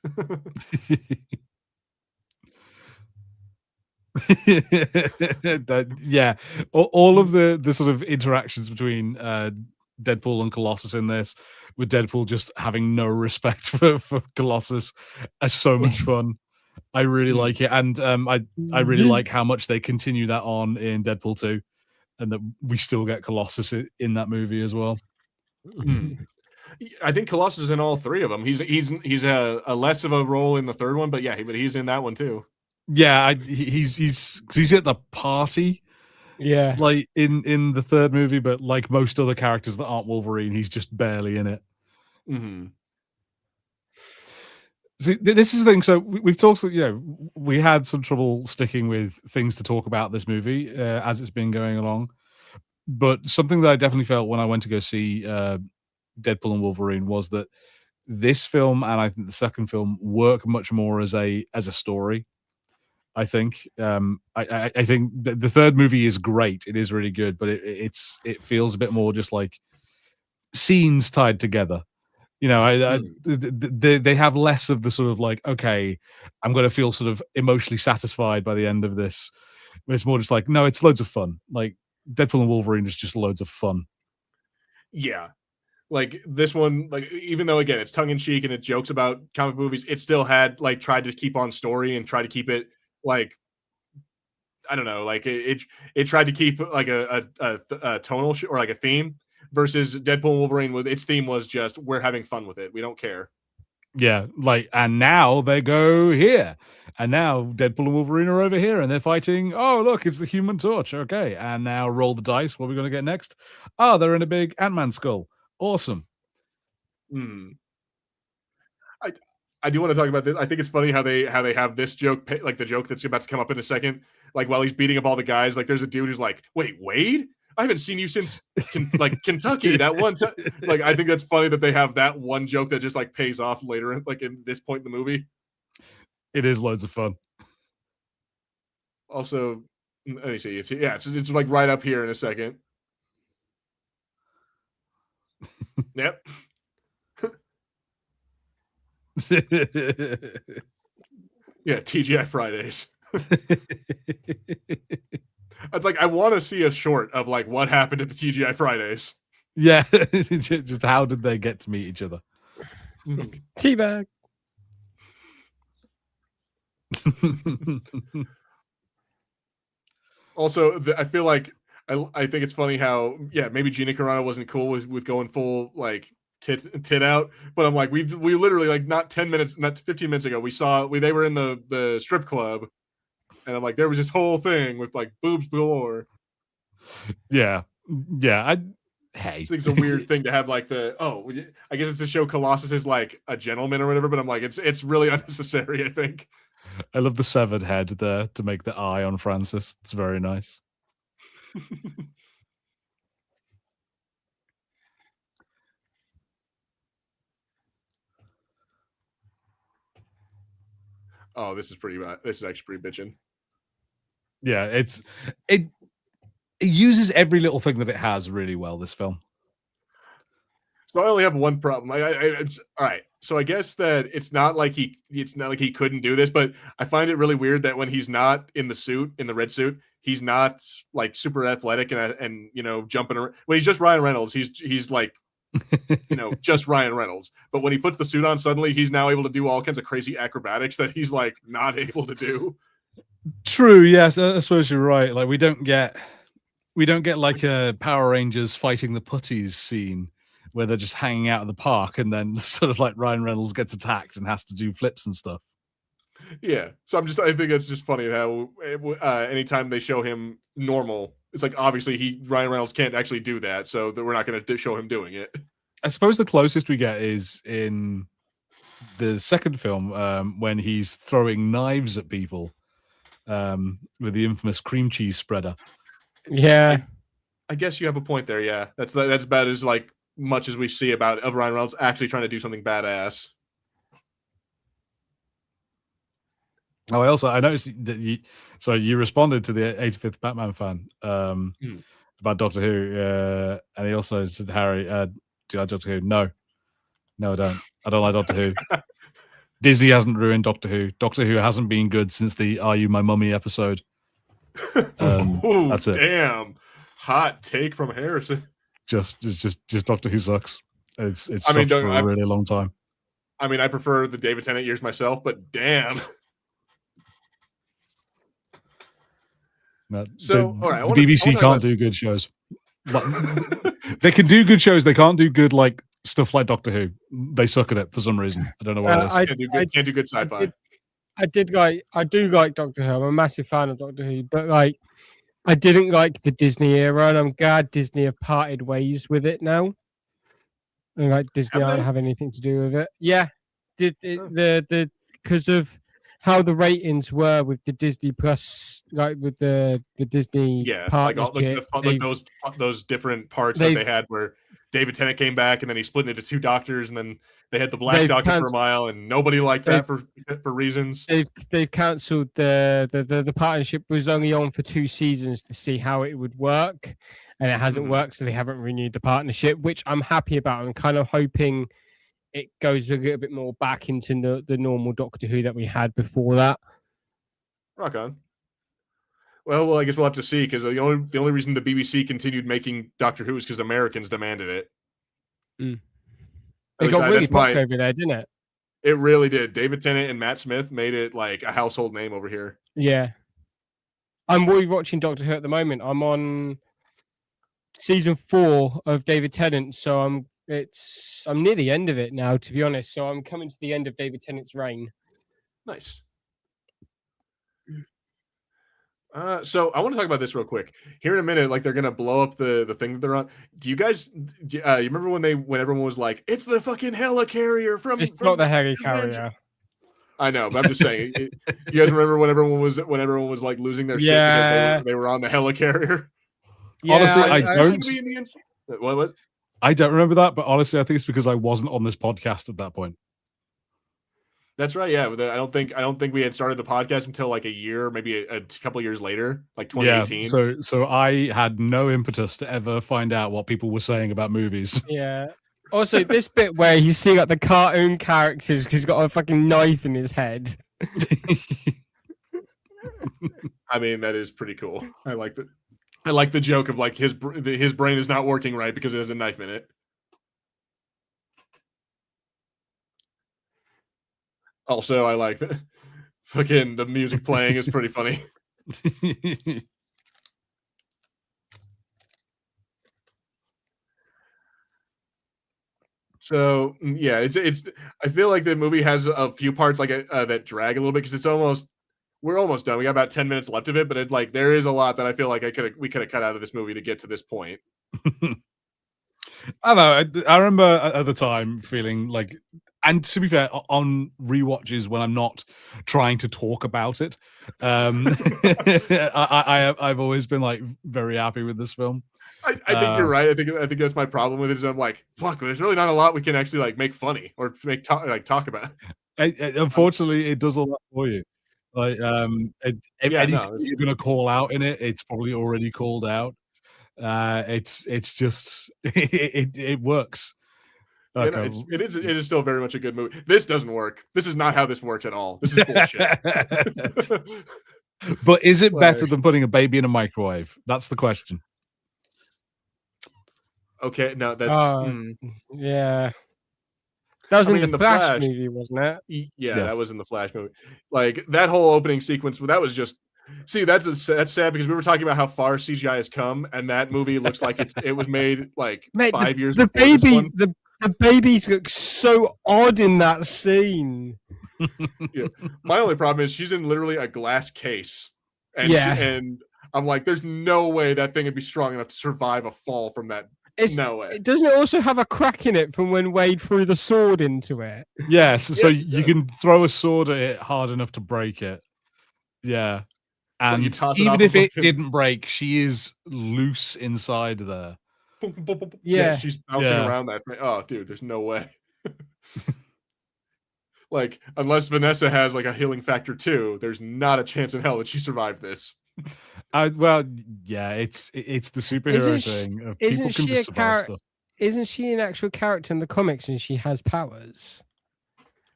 Yeah, all of the sort of interactions between Deadpool and Colossus in this, with Deadpool just having no respect for Colossus, are so much fun. I really like it, and I really like how much they continue that on in Deadpool 2, and that we still get Colossus in that movie as well. I think Colossus is in all three of them. He's a less of a role in the third one, but he's in that one too. Yeah, he's at the party. Yeah, like in the third movie, but like most other characters that aren't Wolverine, he's just barely in it. See, this is the thing. So we've talked, we had some trouble sticking with things to talk about this movie as it's been going along. But something that I definitely felt when I went to go see Deadpool and Wolverine was that this film and I think the second film work much more as a story. I think I think the third movie is great. It is really good, but it feels a bit more just like scenes tied together. They have less of the sort of like, okay, I'm going to feel sort of emotionally satisfied by the end of this. It's more just like, no, it's loads of fun. Like Deadpool and Wolverine is just loads of fun. Yeah. Like this one, like even though again it's tongue in cheek and it jokes about comic movies, it still had like tried to keep on story and try to keep it like I don't know, like it tried to keep like a tonal or like a theme versus Deadpool and Wolverine with its theme was just we're having fun with it. We don't care. Yeah, like and now they go here. And now Deadpool and Wolverine are over here and they're fighting. Oh, look, it's the Human Torch. Okay. And now roll the dice. What are we going to get next? Oh, they're in a big Ant-Man skull. Awesome. I do want to talk about this. I think it's funny how they have this joke, like the joke that's about to come up in a second. Like while he's beating up all the guys, like there's a dude who's like, "Wait, Wade? I haven't seen you since like Kentucky that one time." Like I think that's funny that they have that one joke that just like pays off later, like in this point in the movie. It is loads of fun. Also, let me see. It's like right up here in a second. Yep. Yeah, TGI Fridays. It's like I want to see a short of like what happened at the TGI Fridays. Yeah, just how did they get to meet each other? Teabag. Also, I feel like I think it's funny how maybe Gina Carano wasn't cool with going full like tit out, but I'm like we literally like not 10 minutes, not 15 minutes ago they were in the strip club, and I'm like there was this whole thing with like boobs galore. Yeah, I think it's a weird thing to have like I guess it's to show Colossus is like a gentleman or whatever, but I'm like it's really unnecessary. I think. I love the severed head there to make the eye on Francis. It's very nice. Oh, this is pretty bad. This is actually pretty bitchin'. Yeah, it uses every little thing that it has really well, this film. So I only have one problem. It's all right. So I guess that it's not like he couldn't do this, but I find it really weird that when he's not in the red suit, he's not like super athletic and jumping around. When he's just Ryan Reynolds, he's like just Ryan Reynolds. But when he puts the suit on, suddenly he's now able to do all kinds of crazy acrobatics that he's like not able to do. True. Yes, I suppose you're right. Like we don't get like a Power Rangers fighting the putties scene where they're just hanging out at the park and then sort of like Ryan Reynolds gets attacked and has to do flips and stuff. Yeah. So I think it's just funny how anytime they show him normal, it's like obviously Ryan Reynolds can't actually do that, so we're not going to show him doing it. I suppose the closest we get is in the second film when he's throwing knives at people with the infamous cream cheese spreader. Yeah. I guess you have a point there. Yeah, that's about as like much as we see about of Ryan Reynolds actually trying to do something badass. Oh, I noticed that you responded to the 85th Batman fan about Doctor Who, and he also said, Harry, do you like Doctor Who? No, I don't. I don't like Doctor Who. Disney hasn't ruined Doctor Who. Doctor Who hasn't been good since the "Are You My Mummy" episode. Ooh, that's it. Damn, hot take from Harrison. Just Doctor Who sucks. It's sucked for a really long time. I mean, I prefer the David Tennant years myself, but damn. No, all right, the BBC can't do good shows. They can do good shows. They can't do good like stuff like Doctor Who. They suck at it for some reason. I don't know what it is. Can't do good sci-fi. I do like Doctor Who. I'm a massive fan of Doctor Who, but like I didn't like the Disney era, and I'm glad Disney have parted ways with it now. And like Disney don't have anything to do with it. Yeah, the because of how the ratings were with the Disney Plus, like with the Disney partnership, like those different parts that they had where David Tennant came back and then he split into two doctors and then they had the Black Doctor for a while and nobody liked that for reasons. They've cancelled the partnership was only on for 2 seasons to see how it would work, and it hasn't worked, so they haven't renewed the partnership, which I'm happy about. I'm kind of hoping it goes a little bit more back into the normal Doctor Who that we had before that. Rock on. Well, I guess we'll have to see, because the only reason the BBC continued making Doctor Who is because Americans demanded it. It got really popular over there, didn't it? It really did. David Tennant and Matt Smith made it like a household name over here. Yeah. I'm rewatching Doctor Who at the moment. I'm on season 4 of David Tennant, so I'm near the end of it now, to be honest. So I'm coming to the end of David Tennant's reign. Nice. So I want to talk about this real quick. Here in a minute, like they're gonna blow up the thing that they're on. Do you guys? You remember when everyone was like, "It's the fucking helicarrier from"? It's not the helicarrier. I know, but I'm just saying. You guys remember when everyone was like losing their shit because they were on the helicarrier? Yeah, honestly, I don't. What? I don't remember that, but honestly, I think it's because I wasn't on this podcast at that point. That's right. Yeah, I don't think we had started the podcast until like a year, maybe a couple years later, like 2018. Yeah, so I had no impetus to ever find out what people were saying about movies. Yeah. Also, this bit where you see like the cartoon characters because he's got a fucking knife in his head. I mean, that is pretty cool. I like that. I like the joke of like his brain is not working right because it has a knife in it. Also, I like that. Fucking the music playing is pretty funny. So yeah, it's. I feel like the movie has a few parts like that drag a little bit because we're almost done. We got about 10 minutes left of it, but there is a lot that I feel like we could have cut out of this movie to get to this point. I don't know. I remember at the time feeling like, and to be fair, on rewatches when I'm not trying to talk about it, I've always been like very happy with this film. I think you're right. I think that's my problem with it. Is I'm like, fuck, there's really not a lot we can actually like make funny or talk about. Unfortunately, it does a lot for you. Like, anything you're gonna call out in it, it's probably already called out. It's just it works. Okay. It is still very much a good movie. This doesn't work. This is not how this works at all. This is bullshit. But is it better than putting a baby in a microwave? That's the question. Okay, no, that's yeah. That was in the Flash movie, wasn't it? Yeah, yes. That was in the Flash movie. Like that whole opening sequence, that was just. See, that's sad because we were talking about how far CGI has come, and that movie looks like it was made like 5 years. The baby, the babies look so odd in that scene. Yeah. My only problem is she's in literally a glass case, and and I'm like, there's no way that thing would be strong enough to survive a fall from that. No way. Doesn't it also have a crack in it from when Wade threw the sword into it? Yes, so you can throw a sword at it hard enough to break it. Yeah. And you toss it even off if a it fucking- didn't break, she is loose inside there. Yeah. She's bouncing around that. Oh, dude, there's no way. Like, unless Vanessa has like a healing factor too, there's not a chance in hell that she survived this. Well, yeah, it's the superhero thing. People can just survive stuff. Isn't she an actual character in the comics and she has powers?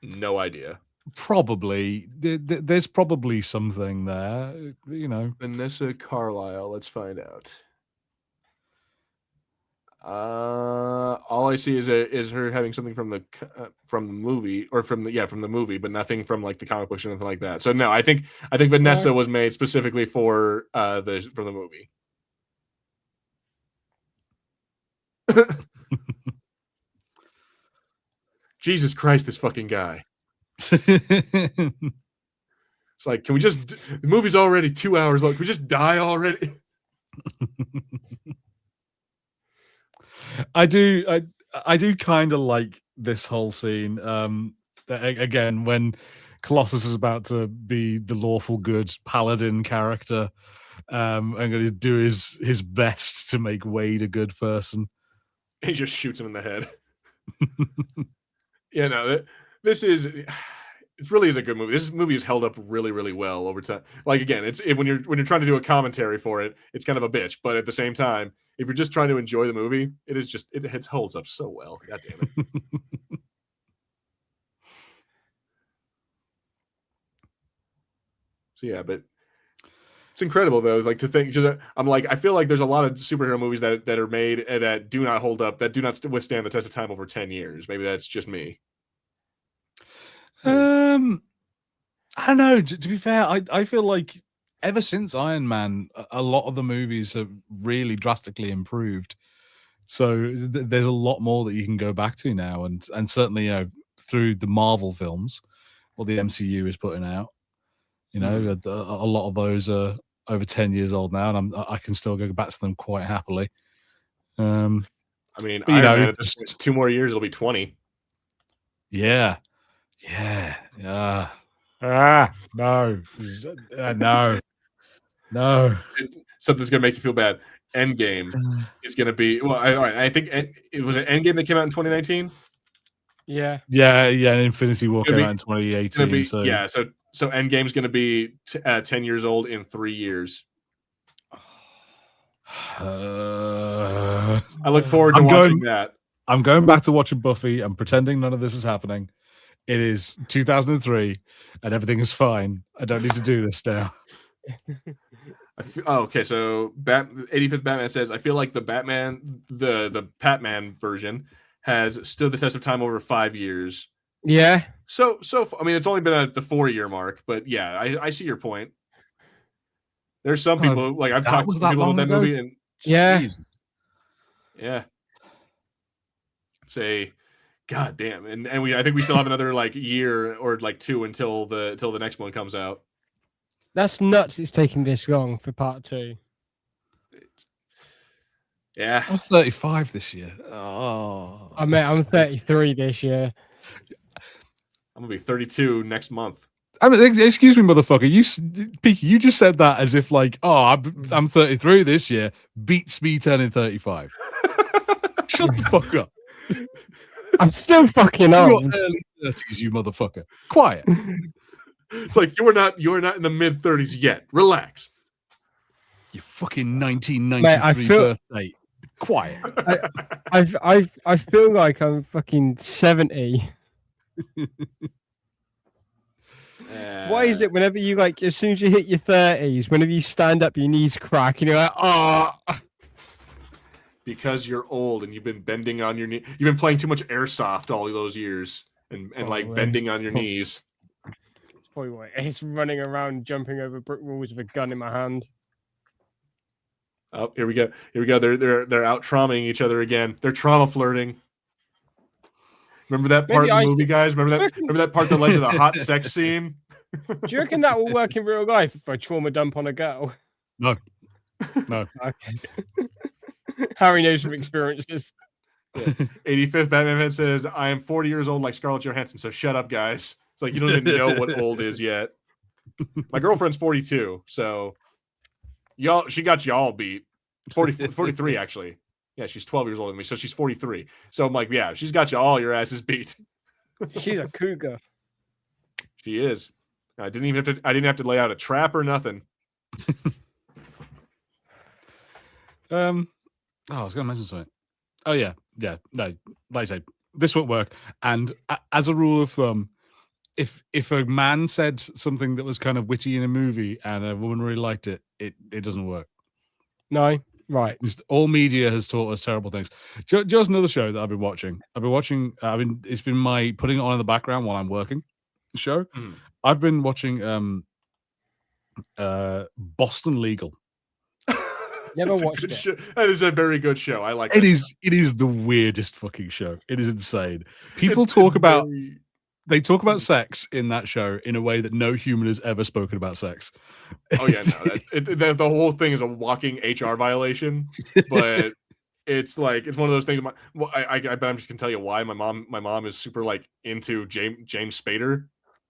No idea. Probably. There's probably something there, you know. Vanessa Carlyle. Let's find out. All I see is her having something from the movie, or from the movie, but nothing from like the comic books or anything like that. So no, I think Vanessa was made specifically for the movie. Jesus Christ, this fucking guy. It's like, can we just? The movie's already 2 hours long. Can we just die already? I do kind of like this whole scene. Again, when Colossus is about to be the lawful good paladin character, and going to do his best to make Wade a good person. He just shoots him in the head. You know, this is. It really is a good movie. This movie is held up really, really well over time. Like, again, when you're trying to do a commentary for it, it's kind of a bitch. But at the same time, if you're just trying to enjoy the movie, it holds up so well. God damn it. So yeah, but it's incredible though. Like, to think, I'm like, I feel like there's a lot of superhero movies that are made that do not hold up, that do not withstand the test of time over 10 years. Maybe that's just me. I don't know. To be fair, I feel like ever since Iron Man, a lot of the movies have really drastically improved. So there's a lot more that you can go back to now, and certainly through the Marvel films, what the MCU is putting out. A lot of those are over 10 years old now, and I can still go back to them quite happily. I mean, Iron Man, at this point, 2 more years, it'll be 20. Yeah. No. No. Something's gonna make you feel bad. Endgame is gonna be I think it was an Endgame that came out in 2019. Yeah. And Infinity War came out in 2018. So Endgame's gonna be 10 years old in 3 years. I look forward to watching that. I'm going back to watching Buffy. I'm pretending none of this is happening. It is 2003, and everything is fine. I don't need to do this now. Okay, so 85th Batman says, I feel like the Batman, the Patman version has stood the test of time over 5 years. Yeah. So I mean, it's only been at the 4-year mark, but yeah, I see your point. There's some people, like, I've talked to some people about that movie, and Jesus. Yeah. Say, God damn, and I think we still have another like year or like 2 until the next one comes out. That's nuts. It's taking this long for part 2. Yeah, I was 35 this year. Oh, I'm 33 this year. I'm gonna be 32 next month. I mean, excuse me, motherfucker. Peaky, you just said that as if like, I'm 33 this year. Beats me turning 35. Shut the fuck up. I'm still fucking old. You're early 30s, you motherfucker. Quiet. It's like you're not in the mid 30s yet. Relax. You fucking 1993 birthday. Quiet. I feel like I'm fucking 70. Why is it whenever you like, as soon as you hit your 30s, whenever you stand up, your knees crack and you're like, oh. Because you're old and you've been bending on your knee. You've been playing too much airsoft all those years and like bending on your knees. It's probably why it's running around, jumping over brick walls with a gun in my hand. Oh, here we go. They're out traumaing each other again. They're trauma flirting. Remember that part in the movie, guys? Remember that part that led to the hot sex scene? Do you reckon that will work in real life if I trauma dump on a girl? No. Okay. Harry knows from experiences. Yeah. 85th Batman fan says, I am 40 years old like Scarlett Johansson, so shut up, guys. It's like you don't even know what old is yet. My girlfriend's 42, so she got y'all beat. 43 actually. Yeah, she's 12 years older than me, so she's 43. So I'm like, yeah, she's got your asses beat. She's a cougar. She is. I didn't have to lay out a trap or nothing. I was going to mention something. Oh yeah, no, like I say, this won't work. And as a rule of thumb, if a man said something that was kind of witty in a movie and a woman really liked it, it doesn't work. No, right. Just all media has taught us terrible things. Just another show that I've been watching. It's been my putting it on in the background while I'm working. Show. I've been watching Boston Legal. Never watched it. Show. That is a very good show. I like it. It is the weirdest fucking show. It is insane. People talk about sex in that show in a way that no human has ever spoken about sex. Oh yeah, no, the whole thing is a walking HR violation. But it's like it's one of those things. I bet I'm just gonna tell you why my mom is super like into James Spader.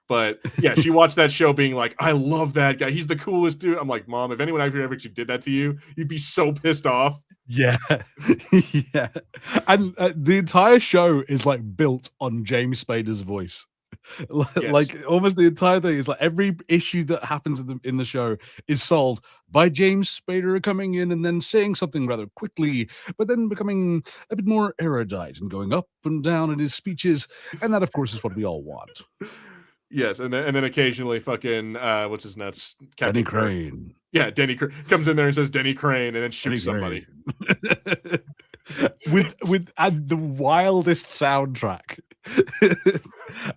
But yeah, she watched that show being like, I love that guy. He's the coolest dude. I'm like, Mom, if anyone ever actually did that to you, you'd be so pissed off. Yeah. Yeah. And the entire show is like built on James Spader's voice. Like almost the entire thing is like every issue that happens in the show is solved by James Spader coming in and then saying something rather quickly, but then becoming a bit more erudite and going up and down in his speeches. And that, of course, is what we all want. Yes, and then occasionally fucking what's his nuts? Denny Crane. Yeah, Denny Crane comes in there and says Denny Crane and then shoots somebody. with the wildest soundtrack.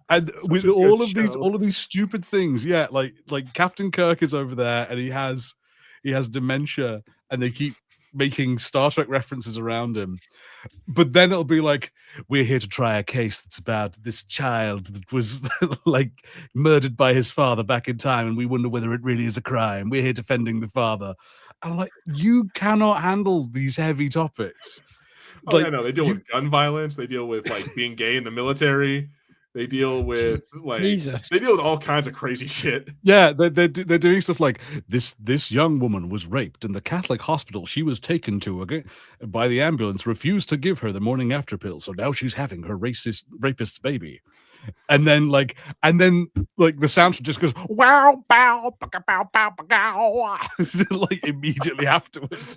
And with all of these stupid things. Yeah, like Captain Kirk is over there and he has dementia and they keep making Star Trek references around him. But then it'll be like, we're here to try a case that's about this child that was like murdered by his father back in time, and we wonder whether it really is a crime. We're here defending the father. I'm like, you cannot handle these heavy topics. Oh, like, yeah, no, they deal with gun violence. They deal with like being gay in the military. They deal with like they deal with all kinds of crazy shit. Yeah, they're doing stuff like this young woman was raped in the Catholic hospital she was taken to by the ambulance refused to give her the morning after pill, so now she's having her rapist's baby. And then the soundtrack just goes wow bow bow bow bow like immediately afterwards.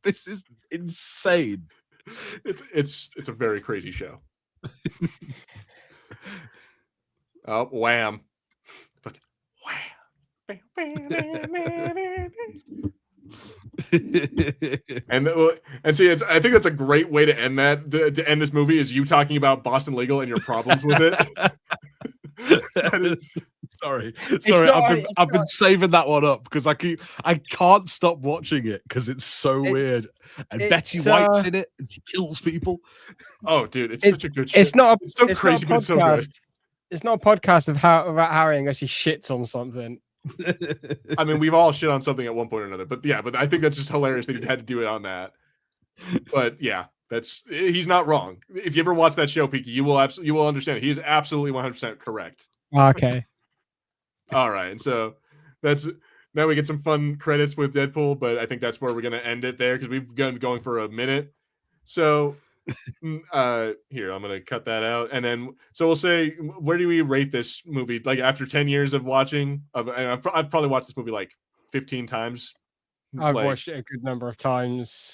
This is insane. It's a very crazy show. Oh, wham. Fucking wham. and see, I think that's a great way to end to end this movie is you talking about Boston Legal and your problems with it. Sorry, I've been saving that one up because I can't stop watching it because it's so weird. And Betty White's in it and she kills people. Oh, dude, it's such a good show. It's so crazy, but it's so good. It's not a podcast about Harry unless he shits on something. I mean, we've all shit on something at one point or another, but I think that's just hilarious that he had to do it on that. But yeah, he's not wrong. If you ever watch that show, Peaky, you will understand. He is absolutely 100% correct. Okay. All right, and so now we get some fun credits with Deadpool, but I think that's where we're gonna end it there because we've been going for a minute. So here, I'm gonna cut that out, and then so we'll say, where do we rate this movie? Like after 10 years of watching, and I've probably watched this movie like 15 times. I've watched it a good number of times.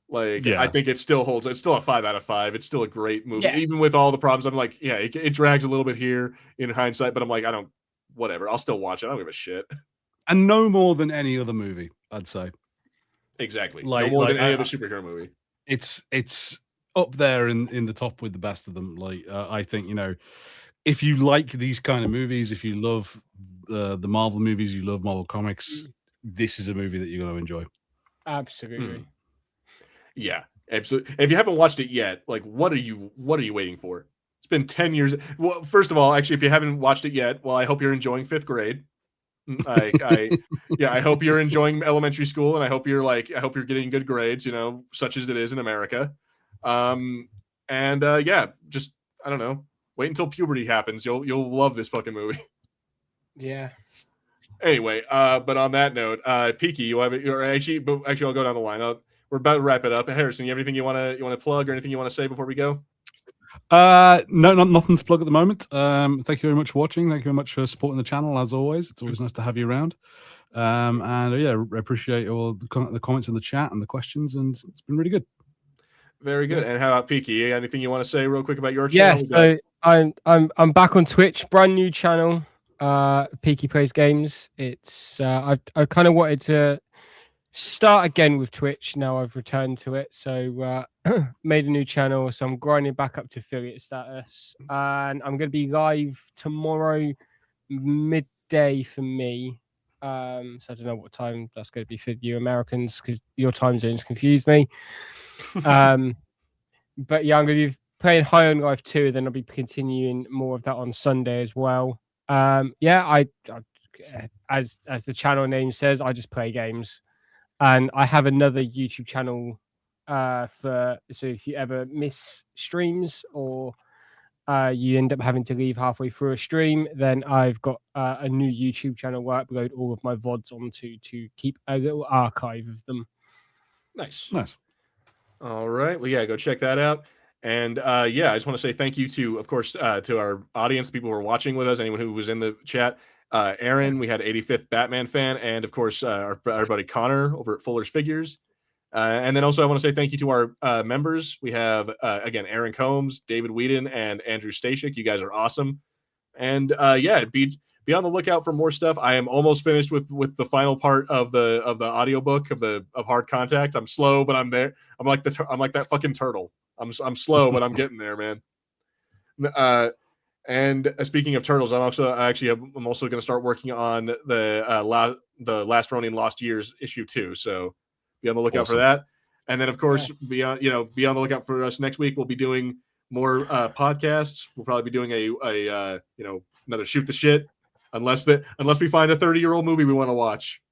Like, yeah. I think it still holds. It's still a 5 out of 5. It's still a great movie, even with all the problems. I'm like, yeah, it drags a little bit here in hindsight, but I'm like, whatever. I'll still watch it. I don't give a shit. And no more than any other movie, I'd say. Exactly. No more than any other superhero movie. It's up there in the top with the best of them. Like, I think, if you like these kind of movies, if you love the Marvel movies, you love Marvel comics, this is a movie that you're going to enjoy. Absolutely. Yeah, absolutely. If you haven't watched it yet, like, what are you waiting for? It's been 10 years. Well, first of all, actually, if you haven't watched it yet, well, I hope you're enjoying 5th grade. I hope you're enjoying elementary school, and I hope you're getting good grades, such as it is in America. Just, I don't know, wait until puberty happens. You'll love this fucking movie. Yeah. Anyway, but on that note, Peaky, you have it, or actually, I'll go down the line. We're about to wrap it up. Harrison, you have anything you want to plug or anything you want to say before we go? No, nothing to plug at the moment. Thank you very much for watching. Thank you very much for supporting the channel as always. It's always nice to have you around. And yeah, I appreciate all the comments in the chat and the questions, and it's been really good. Very good. And how about Peaky? Anything you want to say real quick about your Yes, channel? so I'm back on Twitch, brand new channel, Peaky Plays Games. It's I kind of wanted to start again with Twitch. Now I've returned to it, so made a new channel. So I'm grinding back up to affiliate status, and I'm going to be live tomorrow midday for me. So I don't know what time that's going to be for you Americans, because your time zones confuse me. But yeah, I'm going to be playing High on Life 2, then I'll be continuing more of that on Sunday as well. Yeah, I as the channel name says, I just play games. And I have another YouTube channel so if you ever miss streams or you end up having to leave halfway through a stream, then I've got a new YouTube channel where I upload all of my VODs onto to keep a little archive of them. Nice. All right. Well, yeah, go check that out. And yeah, I just want to say thank you to, of course, to our audience, people who are watching with us, anyone who was in the chat. Aaron, we had 85th Batman fan, and of course, our buddy Connor over at Fuller's Figures. And then also, I want to say thank you to our members. We have, again, Aaron Combs, David Whedon, and Andrew Stashik. You guys are awesome. And yeah, be on the lookout for more stuff. I am almost finished with the final part of the audiobook of Hard Contact. I'm slow, but I'm there. I'm like that fucking turtle. I'm slow, but I'm getting there, man. And speaking of turtles, I'm also going to start working on the Last Ronin Lost Years issue 2. So be on the lookout for that. And then of course, be on the lookout for us next week. We'll be doing more podcasts. We'll probably be doing a another shoot the shit, unless we find a 30-year-old movie we want to watch.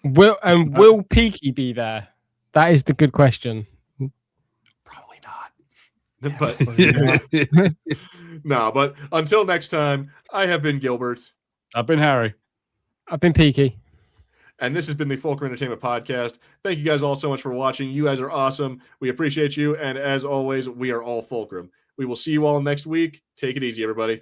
Will Peaky be there? That is the good question. Probably not. But no, but until next time, I have been Gilbert. I've been Harry. I've been Peaky. And this has been the Fulcrum Entertainment Podcast. Thank you guys all so much for watching. You guys are awesome. We appreciate you. And as always, we are all Fulcrum. We will see you all next week. Take it easy, everybody.